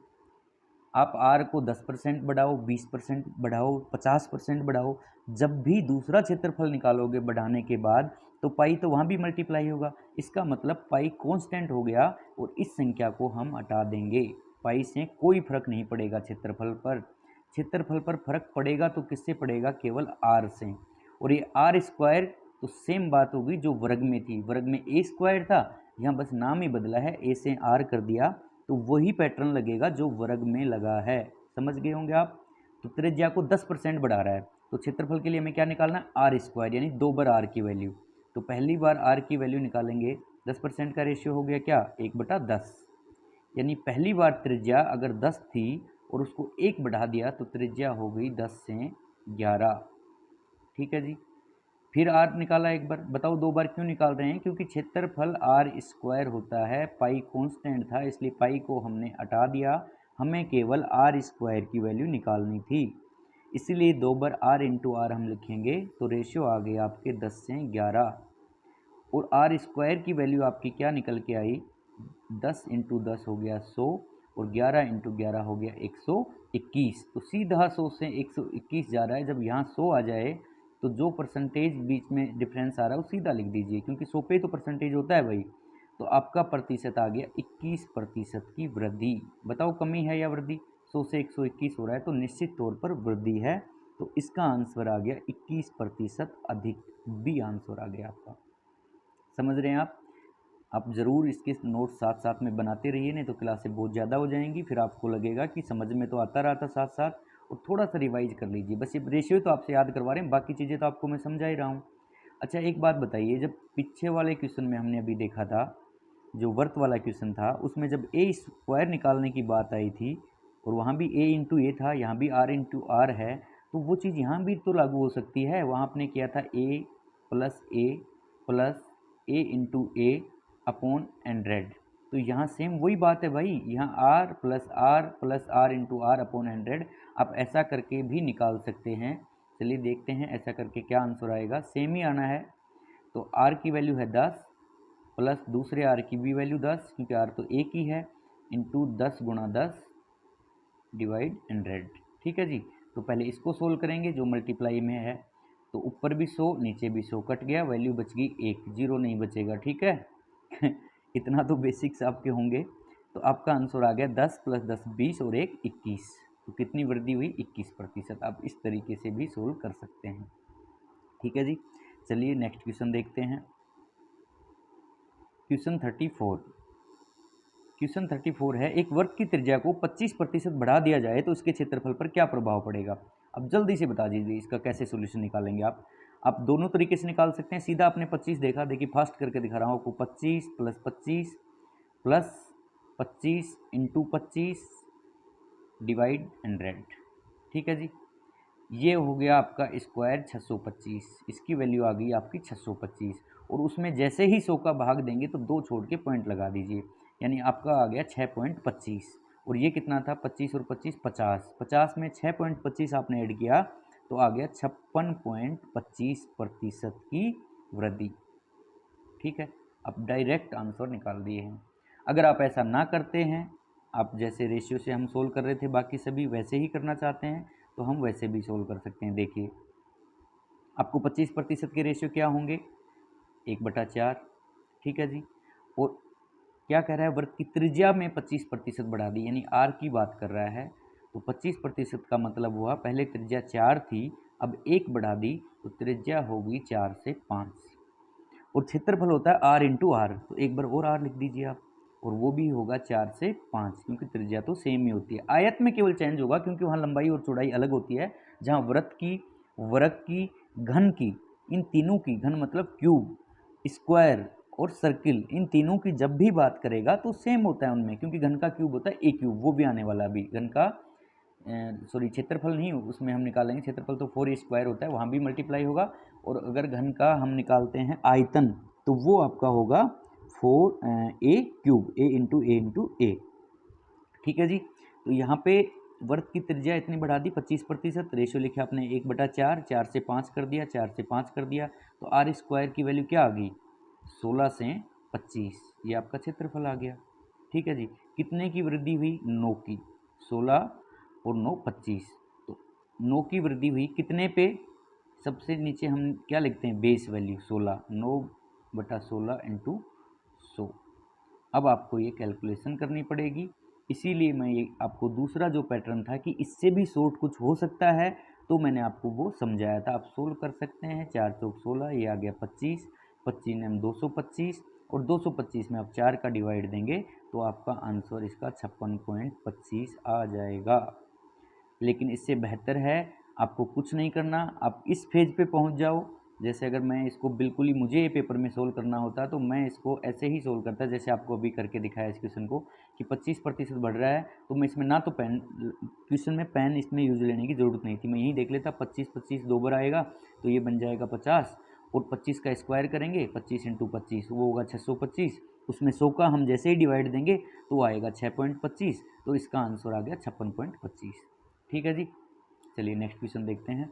आप आर को 10% बढ़ाओ, 20% बढ़ाओ, 50% बढ़ाओ, जब भी दूसरा क्षेत्रफल निकालोगे बढ़ाने के बाद तो पाई तो वहाँ भी मल्टीप्लाई होगा। इसका मतलब पाई कांस्टेंट हो गया और इस संख्या को हम हटा देंगे। पाई से कोई फर्क नहीं पड़ेगा क्षेत्रफल पर। क्षेत्रफल पर फर्क पड़ेगा तो किससे पड़ेगा, केवल आर से। और ये आर स्क्वायर तो सेम बात होगी जो वर्ग में थी, वर्ग में ए स्क्वायर था, यहाँ बस नाम ही बदला है, ए से आर कर दिया, तो वही पैटर्न लगेगा जो वर्ग में लगा है। समझ गए होंगे आप। तो त्रिज्या को 10% बढ़ा रहा है तो क्षेत्रफल के लिए हमें क्या निकालना है, आर स्क्वायर, यानी 2 बार आर की वैल्यू। तो पहली बार आर की वैल्यू निकालेंगे, 10% का रेशियो हो गया क्या 1/10, यानी पहली बार त्रिज्या अगर 10 थी और उसको 1 बढ़ा दिया तो त्रिज्या हो गई 10 से 11। ठीक है जी। फिर आर निकाला एक बार, बताओ 2 बार क्यों निकाल रहे हैं, क्योंकि क्षेत्रफल आर स्क्वायर होता है, पाई कांस्टेंट था इसलिए पाई को हमने हटा दिया, हमें केवल आर स्क्वायर की वैल्यू निकालनी थी, इसलिए 2 बार आर इंटू आर हम लिखेंगे तो रेशियो आ गया आपके 10 से 11। और आर स्क्वायर की वैल्यू आपकी क्या निकल के आई, 10 इंटू 10 हो गया 100 और 11 इंटू 11 हो गया 121। तो सीधा 100 से 121 जा रहा है, जब यहाँ 100 आ जाए तो जो परसेंटेज बीच में डिफरेंस आ रहा है वो सीधा लिख दीजिए, क्योंकि 100 पे तो परसेंटेज होता है भाई। तो आपका प्रतिशत आ गया 21% की वृद्धि। बताओ कमी है या वृद्धि, 100 से 121 हो रहा है तो निश्चित तौर पर वृद्धि है। तो इसका आंसर आ गया 21% अधिक, बी आंसर आ गया आपका। समझ रहे हैं आप ज़रूर इसके नोट साथ साथ में बनाते रहिए, नहीं तो क्लासें बहुत ज़्यादा हो जाएंगी, फिर आपको लगेगा कि समझ में तो आता रहा था साथ साथ, और थोड़ा सा रिवाइज कर लीजिए। बस ये रेशियो तो आपसे याद करवा रहे हैं, बाकी चीज़ें तो आपको मैं समझा ही रहा हूँ। अच्छा एक बात बताइए, जब पीछे वाले क्वेश्चन में हमने अभी देखा था, जो वर्त वाला क्वेश्चन था, उसमें जब ए स्क्वायर निकालने की बात आई थी और वहाँ भी ए इंटू ए था, यहाँ भी आर इंटू आर है, तो वो चीज़ यहाँ भी तो लागू हो सकती है। वहाँ आपने किया था a plus a into a upon 100, तो यहाँ सेम वही बात है भाई, यहाँ plus r into r upon 100 आप ऐसा करके भी निकाल सकते हैं। चलिए देखते हैं ऐसा करके क्या आंसर आएगा, सेम ही आना है। तो आर की वैल्यू है 10 प्लस दूसरे आर की भी वैल्यू 10, क्योंकि आर तो एक ही है, इंटू 10 गुणा 10 डिवाइड 100। ठीक है जी। तो पहले इसको सोल्व करेंगे जो मल्टीप्लाई में है, तो ऊपर भी 100 नीचे भी 100 कट गया, वैल्यू बच गई 1, जीरो नहीं बचेगा। ठीक है इतना तो बेसिक्स आपके होंगे। तो आपका आंसर आ गया 10 प्लस 10 20 और 1 21। तो कितनी वृद्धि हुई 21%। आप इस तरीके से भी सोल्व कर सकते हैं। ठीक है जी। चलिए नेक्स्ट क्वेश्चन देखते हैं। क्वेश्चन 34। क्वेश्चन 34 है, एक वर्ग की त्रिज्या को 25% बढ़ा दिया जाए तो इसके क्षेत्रफल पर क्या प्रभाव पड़ेगा। अब जल्दी से बता दीजिए इसका कैसे सॉल्यूशन निकालेंगे आप दोनों तरीके से निकाल सकते हैं। सीधा आपने 25 देखा, देखिए फास्ट करके दिखा रहा हूँ आपको, 25 प्लस 25 प्लस 25 इंटू 25 डिवाइड 100। ठीक है जी। ये हो गया आपका स्क्वायर 625, इसकी वैल्यू आ गई आपकी 625, और उसमें जैसे ही 100 का भाग देंगे तो 2 छोड़ के पॉइंट लगा दीजिए, यानी आपका आ गया 6.25। और ये कितना था 25 और 25 50, 50 में 6.25 आपने ऐड किया तो आ गया 56.25% की वृद्धि। ठीक है, अब डायरेक्ट आंसर निकाल दिए हैं। अगर आप ऐसा ना करते हैं, आप जैसे रेशियो से हम सोल्व कर रहे थे बाकी सभी वैसे ही करना चाहते हैं तो हम वैसे भी सोल्व कर सकते हैं। देखिए आपको 25% के रेशियो क्या होंगे, 1/4, ठीक है जी। और क्या कह रहा है, वृत्त की त्रिज्या में 25% बढ़ा दी, यानी आर की बात कर रहा है। तो 25% का मतलब हुआ पहले त्रिज्या 4 थी, अब 1 बढ़ा दी तो त्रिज्या होगी 4 से 5। और क्षेत्रफल होता है आर इंटू आर, तो एक बार और आर लिख दीजिए आप, और वो भी होगा 4 से 5, क्योंकि त्रिज्या तो सेम ही होती है। आयत में केवल चेंज होगा क्योंकि वहाँ लंबाई और चौड़ाई अलग होती है, जहाँ वृत्त की, वर्ग की, घन की, इन तीनों की, घन मतलब क्यूब, स्क्वायर और सर्किल, इन तीनों की जब भी बात करेगा तो सेम होता है उनमें, क्योंकि घन का क्यूब होता है ए क्यूब, वो भी आने वाला अभी। घन का सॉरी क्षेत्रफल नहीं, उसमें हम निकालेंगे, क्षेत्रफल तो 4 स्क्वायर होता है, वहाँ भी मल्टीप्लाई होगा। और अगर घन का हम निकालते हैं आयतन, तो वो आपका होगा 4 ए क्यूब, ए इंटू ए, ठीक है जी। तो यहाँ पे वर्ग की त्रिज्या इतनी बढ़ा दी 25%, रेशियो लिखे आपने 1/4, 4 से 5 कर दिया, 4 से 5 कर दिया, तो आर स्क्वायर की वैल्यू क्या आ गई, 16 से 25, ये आपका क्षेत्रफल आ गया, ठीक है जी। कितने की वृद्धि हुई, 9 की, 16 और 9 25, तो 9 की वृद्धि हुई कितने पे, सबसे नीचे हम क्या लिखते हैं, बेस वैल्यू 16, 9/16 इंटू 100। अब आपको ये कैलकुलेशन करनी पड़ेगी, इसीलिए मैं ये आपको दूसरा जो पैटर्न था कि इससे भी शॉर्ट कुछ हो सकता है, तो मैंने आपको वो समझाया था। आप सोल्व कर सकते हैं, 4 चौक 16, ये आ गया 25, 25 ने हम 225, और 225 में आप 4 का डिवाइड देंगे तो आपका आंसर इसका 56.25 आ जाएगा। लेकिन इससे बेहतर है आपको कुछ नहीं करना, आप इस फेज पे पहुंच जाओ। जैसे अगर मैं इसको बिल्कुल ही मुझे ये पेपर में सोल्व करना होता तो मैं इसको ऐसे ही सोल्व करता, जैसे आपको अभी करके दिखाया इस क्वेश्चन को कि 25% बढ़ रहा है, तो मैं इसमें ना तो पेन, क्वेश्चन में पेन इसमें यूज लेने की ज़रूरत नहीं थी, मैं यही देख लेता 25 दो बार आएगा तो ये बन जाएगा 50, और 25 का स्क्वायर करेंगे, 25 इंटू 25 वो होगा 625, उसमें 100 का हम जैसे ही डिवाइड देंगे तो आएगा 6.25, तो इसका आंसर आ गया 56.25, ठीक है जी। चलिए नेक्स्ट क्वेश्चन देखते हैं।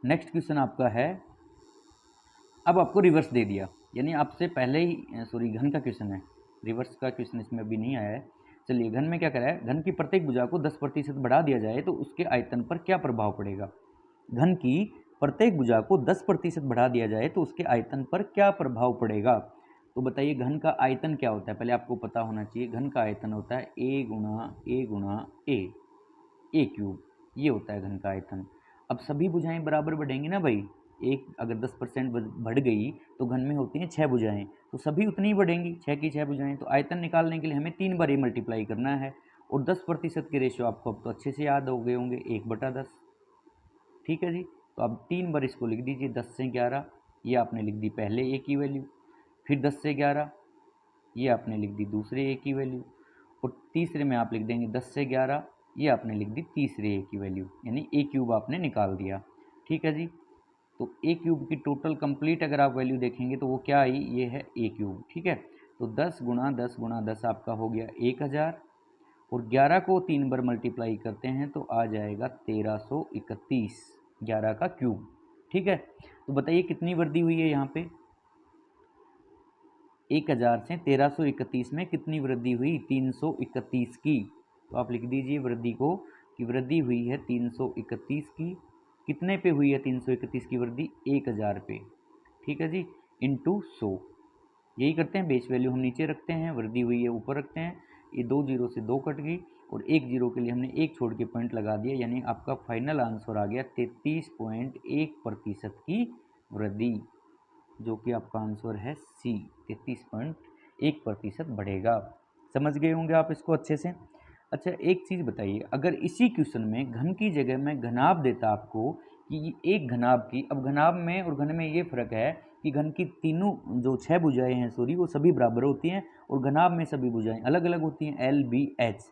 नेक्स्ट क्वेश्चन आपका है, अब आपको रिवर्स दे दिया, यानी आपसे पहले ही सॉरी घन का क्वेश्चन है, रिवर्स का क्वेश्चन इसमें अभी नहीं आया है। चलिए घन में क्या करा है, घन की प्रत्येक भुजा को 10% बढ़ा दिया जाए तो उसके आयतन पर क्या प्रभाव पड़ेगा। घन की प्रत्येक भुजा को 10% बढ़ा दिया जाए तो उसके आयतन पर क्या प्रभाव पड़ेगा। तो बताइए घन का आयतन क्या होता है, पहले आपको पता होना चाहिए। घन का आयतन होता है ए गुणा ए क्यूब, ये होता है घन का आयतन। अब सभी भुजाएं बराबर बढ़ेंगी ना भाई, एक अगर 10% बढ़ गई तो घन में होती हैं 6 भुजाएं, तो सभी उतनी ही बढ़ेंगी, 6 की 6 भुजाएं। तो आयतन निकालने के लिए हमें 3 बार ये मल्टीप्लाई करना है, और 10% के रेशियो आपको अब तो अच्छे से याद हो गए होंगे, 1/10, ठीक है जी। तो अब 3 बार इसको लिख दीजिए, 10 से 11, ये आपने लिख दी पहले ए की वैल्यू, फिर 10 से 11, ये आपने लिख दी दूसरे ए की वैल्यू, और तीसरे में आप लिख देंगे 10 से 11, ये आपने लिख दी तीसरे ए की वैल्यू, यानी ए क्यूब आपने निकाल दिया, ठीक है जी। तो ए क्यूब की टोटल कंप्लीट अगर आप वैल्यू देखेंगे तो वो क्या आई, ये है ए क्यूब, ठीक है। तो 10 गुणा 10 गुणा 10 आपका हो गया 1000, और 11 को 3 बार मल्टीप्लाई करते हैं तो आ जाएगा 1331, 11 का क्यूब, ठीक है। तो बताइए कितनी वृद्धि हुई है यहाँ पे, 1000 से 1331 में कितनी वृद्धि हुई, 331 की। तो आप लिख दीजिए वृद्धि को कि वृद्धि हुई है 331 की, कितने पे हुई है 331 की वृद्धि, 1000 पे, ठीक है जी, इंटू 100, यही करते हैं, बेस वैल्यू हम नीचे रखते हैं, वृद्धि हुई है ऊपर रखते हैं, ये 2 जीरो से 2 कट गई, और 1 जीरो के लिए हमने एक छोड़ के पॉइंट लगा दिया, यानी आपका फाइनल आंसर आ गया 33.1% की वृद्धि, जो कि आपका आंसर है सी, 33.1% बढ़ेगा। समझ गए होंगे आप इसको अच्छे से। अच्छा एक चीज़ बताइए, अगर इसी क्वेश्चन में घन की जगह मैं घनाभ देता आपको कि एक घनाभ की, अब घनाभ में और घन में ये फ़र्क है कि घन की तीनों जो 6 भुजाएं हैं सॉरी वो सभी बराबर होती हैं, और घनाभ में सभी भुजाएं अलग अलग होती हैं, एल बी एच।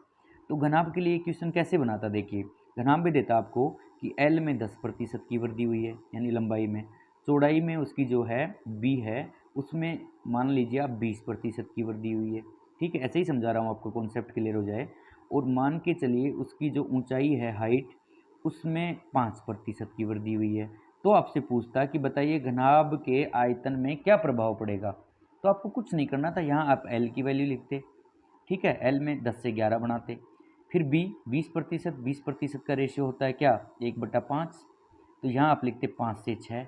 तो घनाभ के लिए क्वेश्चन कैसे बनाता, देखिए घनाभ भी देता आपको कि एल में 10% की वृद्धि हुई है, यानी लंबाई में, चौड़ाई में उसकी जो है बी है उसमें मान लीजिए आप 20% की वृद्धि हुई है, ठीक है, ऐसे ही समझा रहा हूँ आपको, कॉन्सेप्ट क्लियर हो जाए। और मान के चलिए उसकी जो ऊंचाई है हाइट, उसमें 5% की वृद्धि हुई है। तो आपसे पूछता कि बताइए घनाभ के आयतन में क्या प्रभाव पड़ेगा। तो आपको कुछ नहीं करना था, यहाँ आप एल की वैल्यू लिखते, ठीक है, एल में 10 से 11 बनाते। फिर बी 20%, 20% का रेशियो होता है क्या, 1/5, तो यहाँ आप लिखते 5 से 6,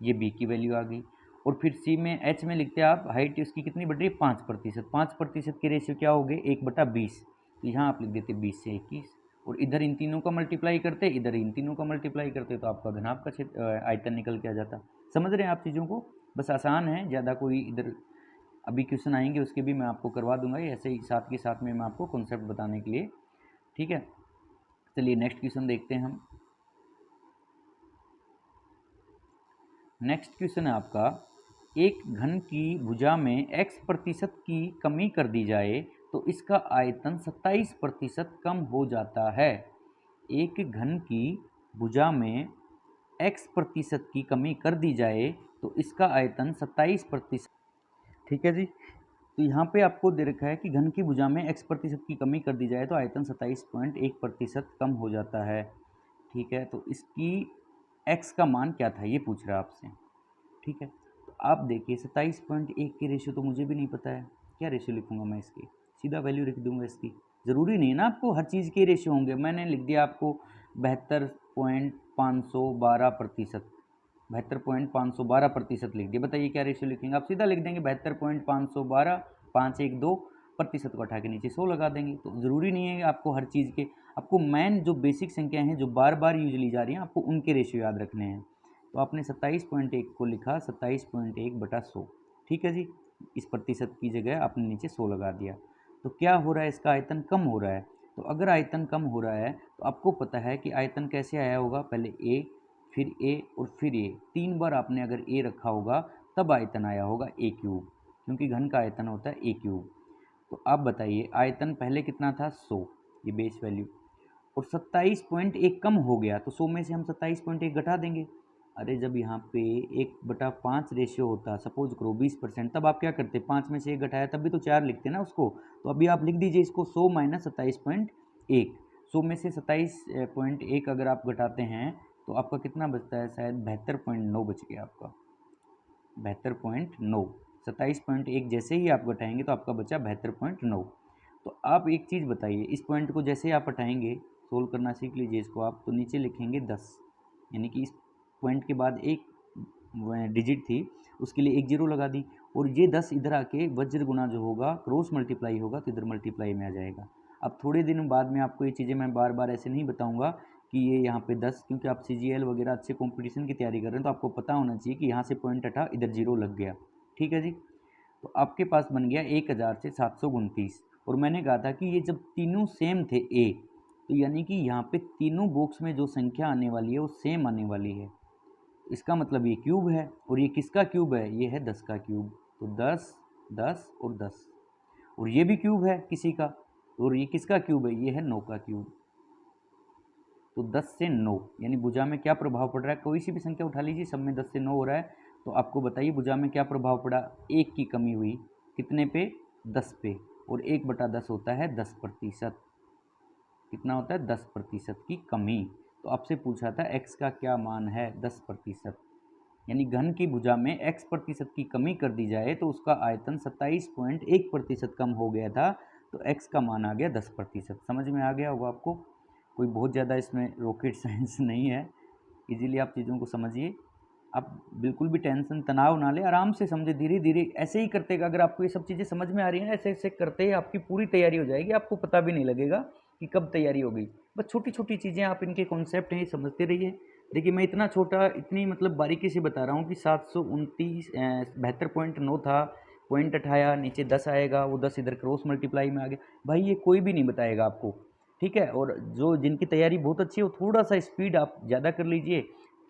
ये बी की वैल्यू आ गई। और फिर सी में, एच में लिखते आप हाइट उसकी कितनी बढ़ रही है, 5%, 5% के रेशियो क्या हो गए, 1/20, तो यहाँ आप लिख देते 20 से 21, और इधर इन तीनों का मल्टीप्लाई करते, इधर इन तीनों का मल्टीप्लाई करते, तो आपका घनाभ का क्षेत्र आयतन निकल के आ जाता। समझ रहे हैं आप चीज़ों को, बस आसान है, ज़्यादा कोई इधर अभी क्वेश्चन आएंगे उसके भी मैं आपको करवा दूंगा, ऐसे ही साथ के साथ में मैं आपको कॉन्सेप्ट बताने के लिए, ठीक है। चलिए नेक्स्ट क्वेश्चन देखते हैं हम। नेक्स्ट क्वेश्चन है आपका, एक घन की भुजा में x% की कमी कर दी जाए तो इसका आयतन 27% कम हो जाता है। एक घन की भुजा में x% की कमी कर दी जाए तो इसका आयतन 27%, ठीक है जी। तो यहाँ पे आपको दे रखा है कि घन की भुजा में x% की कमी कर दी जाए तो आयतन 27.1% कम हो जाता है, ठीक है। तो इसकी x का मान क्या था ये पूछ रहा है आपसे, ठीक है। तो आप देखिए 27.1 की रेशियो तो मुझे भी नहीं पता है, क्या रेशियो लिखूंगा मैं इसकी, सीधा वैल्यू लिख दूंगा इसकी। ज़रूरी नहीं है ना आपको हर चीज़ के रेशियो होंगे, मैंने लिख दिया आपको 72.512%, 72.512% लिख दिया। बताइए क्या रेशियो लिखेंगे, आप सीधा लिख देंगे 72.512, 512% को हटा के नीचे 100 लगा देंगे। तो ज़रूरी नहीं है आपको हर चीज़ के, आपको मेन जो बेसिक संख्या हैं जो बार बार यूज ली जा रही हैं आपको उनके रेशियो याद रखने हैं। तो आपने 27.1 को लिखा 27.1/100, ठीक है जी। इस प्रतिशत की जगह आपने नीचे 100 लगा दिया। तो क्या हो रहा है, इसका आयतन कम हो रहा है। तो अगर आयतन कम हो रहा है तो आपको पता है कि आयतन कैसे आया होगा, पहले ए, फिर ए और फिर ए, 3 बार आपने अगर ए रखा होगा तब आयतन आया होगा ए क्यूब, क्योंकि घन का आयतन होता है ए क्यूब। तो आप बताइए आयतन पहले कितना था, 100, ये बेस वैल्यू, और 27.1 कम हो गया तो 100 में से हम 27.1 घटा देंगे। अरे जब यहाँ पे 1/5 रेशियो होता, सपोज करो 20%, तब आप क्या करते, 5 में से 1 घटाया तब भी तो 4 लिखते ना उसको। तो अभी आप लिख दीजिए इसको 100 माइनस 27.1, 100 में से 27.1 अगर आप घटाते हैं तो आपका कितना बचता है, शायद 72.9 बच गया आपका, 72.9, 27.1 जैसे ही आप घटाएंगे तो आपका बचा 72.9। तो आप एक चीज़ बताइए, इस पॉइंट को जैसे ही आप हटाएंगे, सोल्व करना सीख लीजिए इसको आप, तो नीचे लिखेंगे 10, यानी कि इस पॉइंट के बाद एक डिजिट थी उसके लिए एक जीरो लगा दी, और ये 10 इधर आके वज्र गुना जो होगा क्रॉस मल्टीप्लाई होगा तो इधर मल्टीप्लाई में आ जाएगा। अब थोड़े दिन बाद में आपको ये चीज़ें मैं बार बार ऐसे नहीं बताऊंगा कि ये यहाँ पे 10, क्योंकि आप CGL वगैरह अच्छे कंपटीशन की तैयारी कर रहे हैं तो आपको पता होना चाहिए कि यहाँ से पॉइंट हटा इधर जीरो लग गया, ठीक है जी। तो आपके पास बन गया 1000 से 729, और मैंने कहा था कि ये जब तीनों सेम थे ए, तो यानी कि यहाँ पे तीनों बॉक्स में जो संख्या आने वाली है वो सेम आने वाली है, इसका मतलब ये क्यूब है। और ये किसका क्यूब है, ये है 10 का क्यूब, तो 10, 10 और 10, और ये भी क्यूब है किसी का, और ये किसका क्यूब है, ये है 9 का क्यूब। तो 10 से 9, यानी भुजा में क्या प्रभाव पड़ रहा है, कोई सी भी संख्या उठा लीजिए, सब में 10 से 9 हो रहा है। तो आपको बताइए भुजा में क्या प्रभाव पड़ा, एक की कमी हुई, कितने पे, 10 पे, और 1/10 होता है 10%, कितना होता है 10% की कमी। तो आपसे पूछा था x का क्या मान है, 10%, यानी घन की भुजा में x% की कमी कर दी जाए तो उसका आयतन 27.1% कम हो गया था, तो x का मान आ गया 10%। समझ में आ गया होगा आपको, कोई बहुत ज़्यादा इसमें रॉकेट साइंस नहीं है, इजीली आप चीज़ों को समझिए। आप बिल्कुल भी टेंशन तनाव ना ले, आराम से समझे, धीरे धीरे ऐसे ही करते, अगर आपको ये सब चीज़ें समझ में आ रही हैं ऐसे ऐसे करते ही आपकी पूरी तैयारी हो जाएगी, आपको पता भी नहीं लगेगा कि कब तैयारी हो गई। बस छोटी छोटी चीज़ें आप इनके कॉन्सेप्ट हैं समझते रहिए। देखिए मैं इतना छोटा, इतनी मतलब बारीकी से बता रहा हूँ कि 72.9 था, पॉइंट हटाया, नीचे 10 आएगा, वो 10 इधर क्रॉस मल्टीप्लाई में आ गया, भाई ये कोई भी नहीं बताएगा आपको, ठीक है। और जो जिनकी तैयारी बहुत अच्छी है वो थोड़ा सा स्पीड आप ज़्यादा कर लीजिए,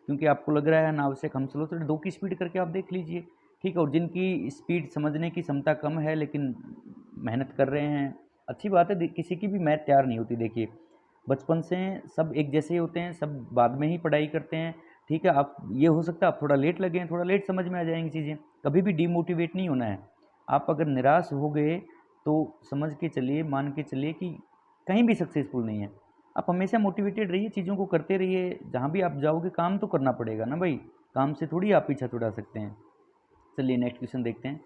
क्योंकि आपको लग रहा है अनावश्यक हम स्लो, तो 2 की स्पीड करके आप देख लीजिए, ठीक है। और जिनकी स्पीड समझने की क्षमता कम है लेकिन मेहनत कर रहे हैं, अच्छी बात है, किसी की भी मैथ तैयार नहीं होती। देखिए बचपन से सब एक जैसे ही होते हैं, सब बाद में ही पढ़ाई करते हैं, ठीक है। आप ये हो सकता है आप थोड़ा लेट लगे हैं, थोड़ा लेट समझ में आ जाएंगी चीज़ें, कभी भी डीमोटिवेट नहीं होना है। आप अगर निराश हो गए तो समझ के चलिए, मान के चलिए कि कहीं भी सक्सेसफुल नहीं है। आप हमेशा मोटिवेटेड रहिए, चीज़ों को करते रहिए, जहाँ भी आप जाओगे काम तो करना पड़ेगा ना भाई, काम से थोड़ी आप पीछा छुड़ा सकते हैं। चलिए नेक्स्ट क्वेश्चन देखते हैं।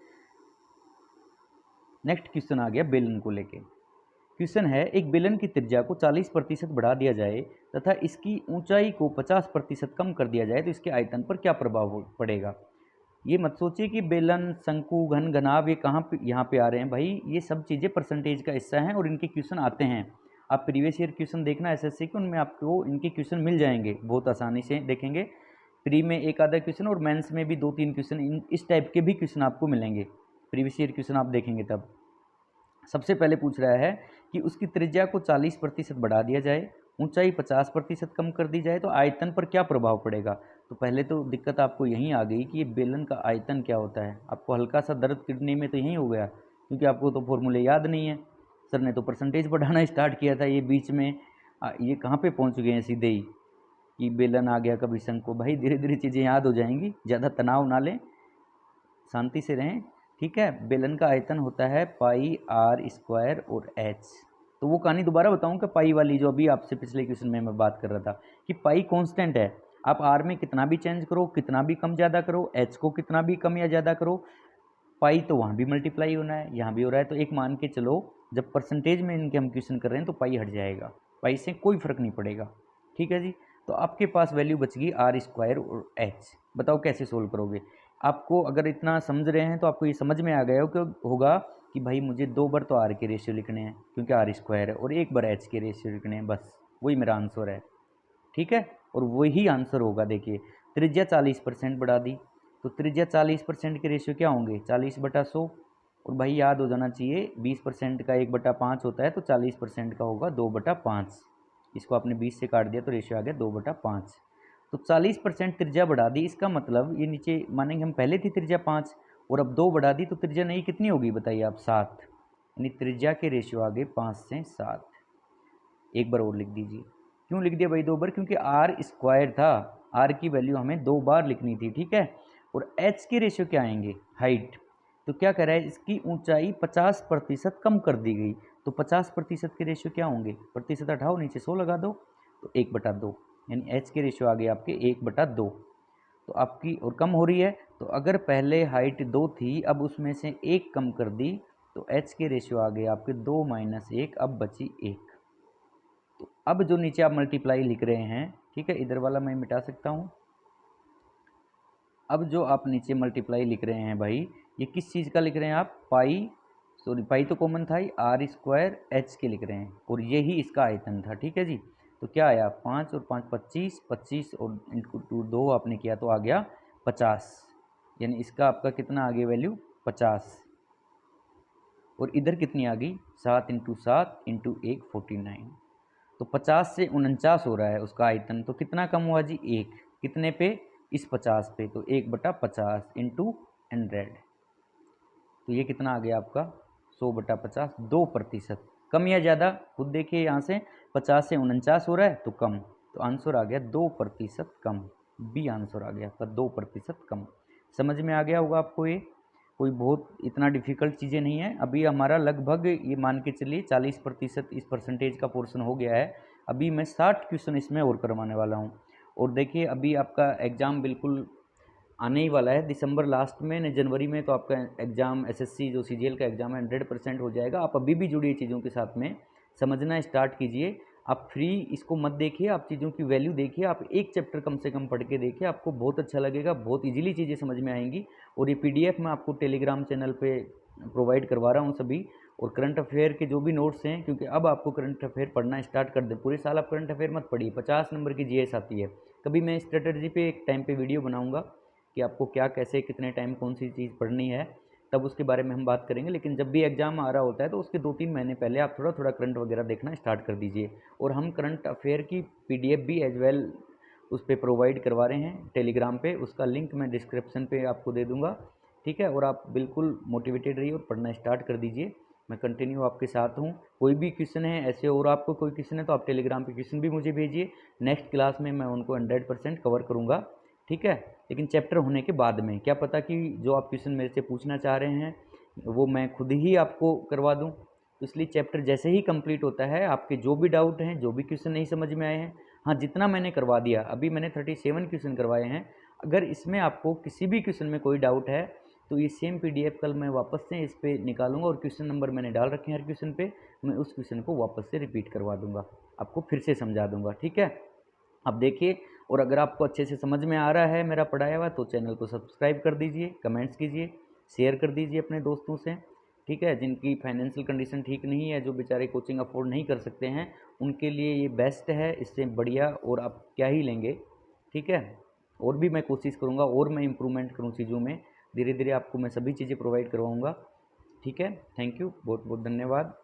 नेक्स्ट क्वेश्चन आ गया बेलन को लेके। क्वेश्चन है, एक बेलन की त्रिज्या को 40% बढ़ा दिया जाए तथा इसकी ऊंचाई को 50% कम कर दिया जाए तो इसके आयतन पर क्या प्रभाव पड़ेगा। ये मत सोचिए कि बेलन, शंकु, घन, घनाभ ये कहाँ पे यहाँ पे आ रहे हैं भाई, ये सब चीज़ें परसेंटेज का हिस्सा हैं और इनके क्वेश्चन आते हैं। आप प्रीवियस ईयर क्वेश्चन देखना एसएससी के, उनमें आपको इनके क्वेश्चन मिल जाएंगे, बहुत आसानी से देखेंगे। प्री में एक आधा क्वेश्चन और मेंस में भी 2-3 क्वेश्चन इस टाइप के भी क्वेश्चन आपको मिलेंगे। प्रीवियस ईयर क्वेश्चन आप देखेंगे तब। सबसे पहले पूछ रहा है कि उसकी त्रिज्या को 40% बढ़ा दिया जाए, ऊंचाई 50% कम कर दी जाए तो आयतन पर क्या प्रभाव पड़ेगा। तो पहले तो दिक्कत आपको यहीं आ गई कि ये बेलन का आयतन क्या होता है। आपको हल्का सा दर्द किडनी में तो यहीं हो गया, क्योंकि आपको तो फॉर्मूले याद नहीं है। सर ने तो परसेंटेज बढ़ाना स्टार्ट किया था, ये बीच में ये कहाँ पे पहुँच गए हैं सीधे ही कि बेलन आ गया कभी शंकु। भाई धीरे धीरे चीज़ें याद हो जाएंगी, ज़्यादा तनाव ना लें, शांति से रहें, ठीक है। बेलन का आयतन होता है पाई आर स्क्वायर और एच। तो वो कहानी दोबारा बताऊं कि पाई वाली जो अभी आपसे पिछले क्वेश्चन में मैं बात कर रहा था कि पाई कांस्टेंट है। आप आर में कितना भी चेंज करो, कितना भी कम ज़्यादा करो, एच को कितना भी कम या ज़्यादा करो, पाई तो वहाँ भी मल्टीप्लाई होना है, यहाँ भी हो रहा है। तो एक मान के चलो, जब परसेंटेज में इनके हम क्वेश्चन कर रहे हैं तो पाई हट जाएगा, पाई से कोई फर्क नहीं पड़ेगा, ठीक है जी। तो आपके पास वैल्यू बच गई आर स्क्वायर और एच। बताओ कैसे सोल्व करोगे। आपको अगर इतना समझ रहे हैं तो आपको ये समझ में आ गया होगा कि भाई मुझे 2 बार तो आर के रेशियो लिखने हैं क्योंकि आर स्क्वायर है, और 1 बार एच के रेशियो लिखने हैं, बस वही मेरा आंसर है, ठीक है। और वही आंसर होगा। देखिए त्रिज्या 40% बढ़ा दी, तो त्रिज्या 40% के रेशियो क्या होंगे, 40/100। और भाई याद हो जाना चाहिए 20% का 1/5 होता है, तो 40% का होगा 2/5। इसको आपने 20 से काट दिया तो रेशियो आ गया 2/5। तो 40% त्रिज्या बढ़ा दी, इसका मतलब ये नीचे मानेंगे हम पहले थी त्रिज्या 5 और अब 2 बढ़ा दी, तो त्रिज्या नई कितनी होगी बताइए आप, 7। यानी त्रिज्या के रेशियो आ गए 5 से 7। एक बार और लिख दीजिए। क्यों लिख दिया भाई 2 बार, क्योंकि आर स्क्वायर था, आर की वैल्यू हमें 2 बार लिखनी थी, ठीक है। और एच के रेशियो क्या आएंगे, हाइट। तो क्या कह रहा है, इसकी ऊंचाई 50% कम कर दी गई, तो 50% के रेशियो क्या होंगे, प्रतिशत हटाओ, नीचे 100 लगा दो, तो 1/2, यानी एच के रेशियो आ गए आपके 1/2। तो आपकी और कम हो रही है, तो अगर पहले हाइट 2 थी, अब उसमें से 1 कम कर दी, तो एच के रेशियो आ गए आपके 2 - 1, अब बची 1। तो अब जो नीचे आप मल्टीप्लाई लिख रहे हैं, ठीक है, इधर वाला मैं मिटा सकता हूँ। अब जो आप नीचे मल्टीप्लाई लिख रहे हैं भाई, ये किस चीज़ का लिख रहे हैं आप, पाई तो कॉमन था ही, आर स्क्वायर एच के लिख रहे हैं, और यही इसका आयतन था, ठीक है जी। तो क्या आया, 5 और 5 25, 25 और इंटू 2 आपने किया तो आ गया 50, यानी इसका आपका कितना आ गया वैल्यू 50। और इधर कितनी आ गई, 7 × 7 × 1 49। तो 50 से 49 हो रहा है उसका आयतन, तो कितना कम हुआ जी, 1। कितने पे, इस 50 पे, तो 1/50 × 100। तो ये कितना आ गया आपका 100/50, 2%। कम या ज़्यादा खुद देखिए, यहाँ से 50 से 49 हो रहा है तो कम, तो आंसर आ गया 2% कम। बी आंसर आ गया आपका 2% कम। समझ में आ गया होगा आपको, ये कोई बहुत इतना डिफिकल्ट चीज़ें नहीं है। अभी हमारा लगभग ये मान के चलिए 40% इस परसेंटेज का पोर्शन हो गया है। अभी मैं 60 क्वेश्चन इसमें और करवाने वाला हूँ। और देखिए अभी आपका एग्ज़ाम बिल्कुल आने ही वाला है, दिसंबर लास्ट में, न जनवरी में तो आपका एग्ज़ाम एसएससी जो सीजीएल का एग्ज़ाम है 100% हो जाएगा। आप अभी भी जुड़िए चीज़ों के साथ में, समझना स्टार्ट कीजिए। आप फ्री इसको मत देखिए, आप चीज़ों की वैल्यू देखिए, आप एक चैप्टर कम से कम पढ़ के देखिए, आपको बहुत अच्छा लगेगा, बहुत इजीली चीज़ें समझ में आएंगी। और ये पीडीएफ मैं आपको टेलीग्राम चैनल पे प्रोवाइड करवा रहा हूँ सभी। और करंट अफेयर के जो भी नोट्स हैं, क्योंकि अब आपको करंट अफेयर पढ़ना स्टार्ट कर दे, पूरे साल आप करंट अफेयर मत पढ़िए, 50 नंबर की जीएस आती है। कभी मैं स्ट्रेटजी पे एक टाइम पे वीडियो बनाऊंगा कि आपको क्या, कैसे, कितने टाइम कौन सी चीज़ पढ़नी है, तब उसके बारे में हम बात करेंगे। लेकिन जब भी एग्ज़ाम आ रहा होता है तो उसके 2-3 महीने पहले आप थोड़ा थोड़ा करंट वगैरह देखना स्टार्ट कर दीजिए। और हम करंट अफेयर की पीडीएफ भी एज वेल उस पर प्रोवाइड करवा रहे हैं टेलीग्राम पे, उसका लिंक मैं डिस्क्रिप्शन पे आपको दे दूँगा, ठीक है। और आप बिल्कुल मोटिवेटेड रहिए और पढ़ना स्टार्ट कर दीजिए, मैं कंटिन्यू आपके साथ हूँ। कोई भी क्वेश्चन है ऐसे और आपको कोई क्वेश्चन है तो आप टेलीग्राम पे क्वेश्चन भी मुझे भेजिए, नेक्स्ट क्लास में मैं उनको 100% कवर करूँगा, ठीक है। लेकिन चैप्टर होने के बाद में, क्या पता कि जो आप क्वेश्चन मेरे से पूछना चाह रहे हैं वो मैं खुद ही आपको करवा दूं। तो इसलिए चैप्टर जैसे ही कंप्लीट होता है, आपके जो भी डाउट हैं, जो भी क्वेश्चन नहीं समझ में आए हैं, हाँ जितना मैंने करवा दिया, अभी मैंने 37 क्वेश्चन करवाए हैं, अगर इसमें आपको किसी भी क्वेश्चन में कोई डाउट है तो ये सेम PDF कल मैं वापस से इस पे निकालूंगा और क्वेश्चन नंबर मैंने डाल रखे हैं हर क्वेश्चन पे, मैं उस क्वेश्चन को वापस से रिपीट करवा दूंगा, आपको फिर से समझा दूंगा, ठीक है। अब देखिए, और अगर आपको अच्छे से समझ में आ रहा है मेरा पढ़ाया हुआ, तो चैनल को सब्सक्राइब कर दीजिए, कमेंट्स कीजिए, शेयर कर दीजिए अपने दोस्तों से, ठीक है। जिनकी फाइनेंशियल कंडीशन ठीक नहीं है, जो बेचारे कोचिंग अफोर्ड नहीं कर सकते हैं, उनके लिए ये बेस्ट है, इससे बढ़िया और आप क्या ही लेंगे, ठीक है। और भी मैं कोशिश करूँगा और मैं इम्प्रूवमेंट करूँ चीज़ों में, धीरे धीरे आपको मैं सभी चीज़ें प्रोवाइड करवाऊँगा, ठीक है। थैंक यू, बहुत बहुत धन्यवाद।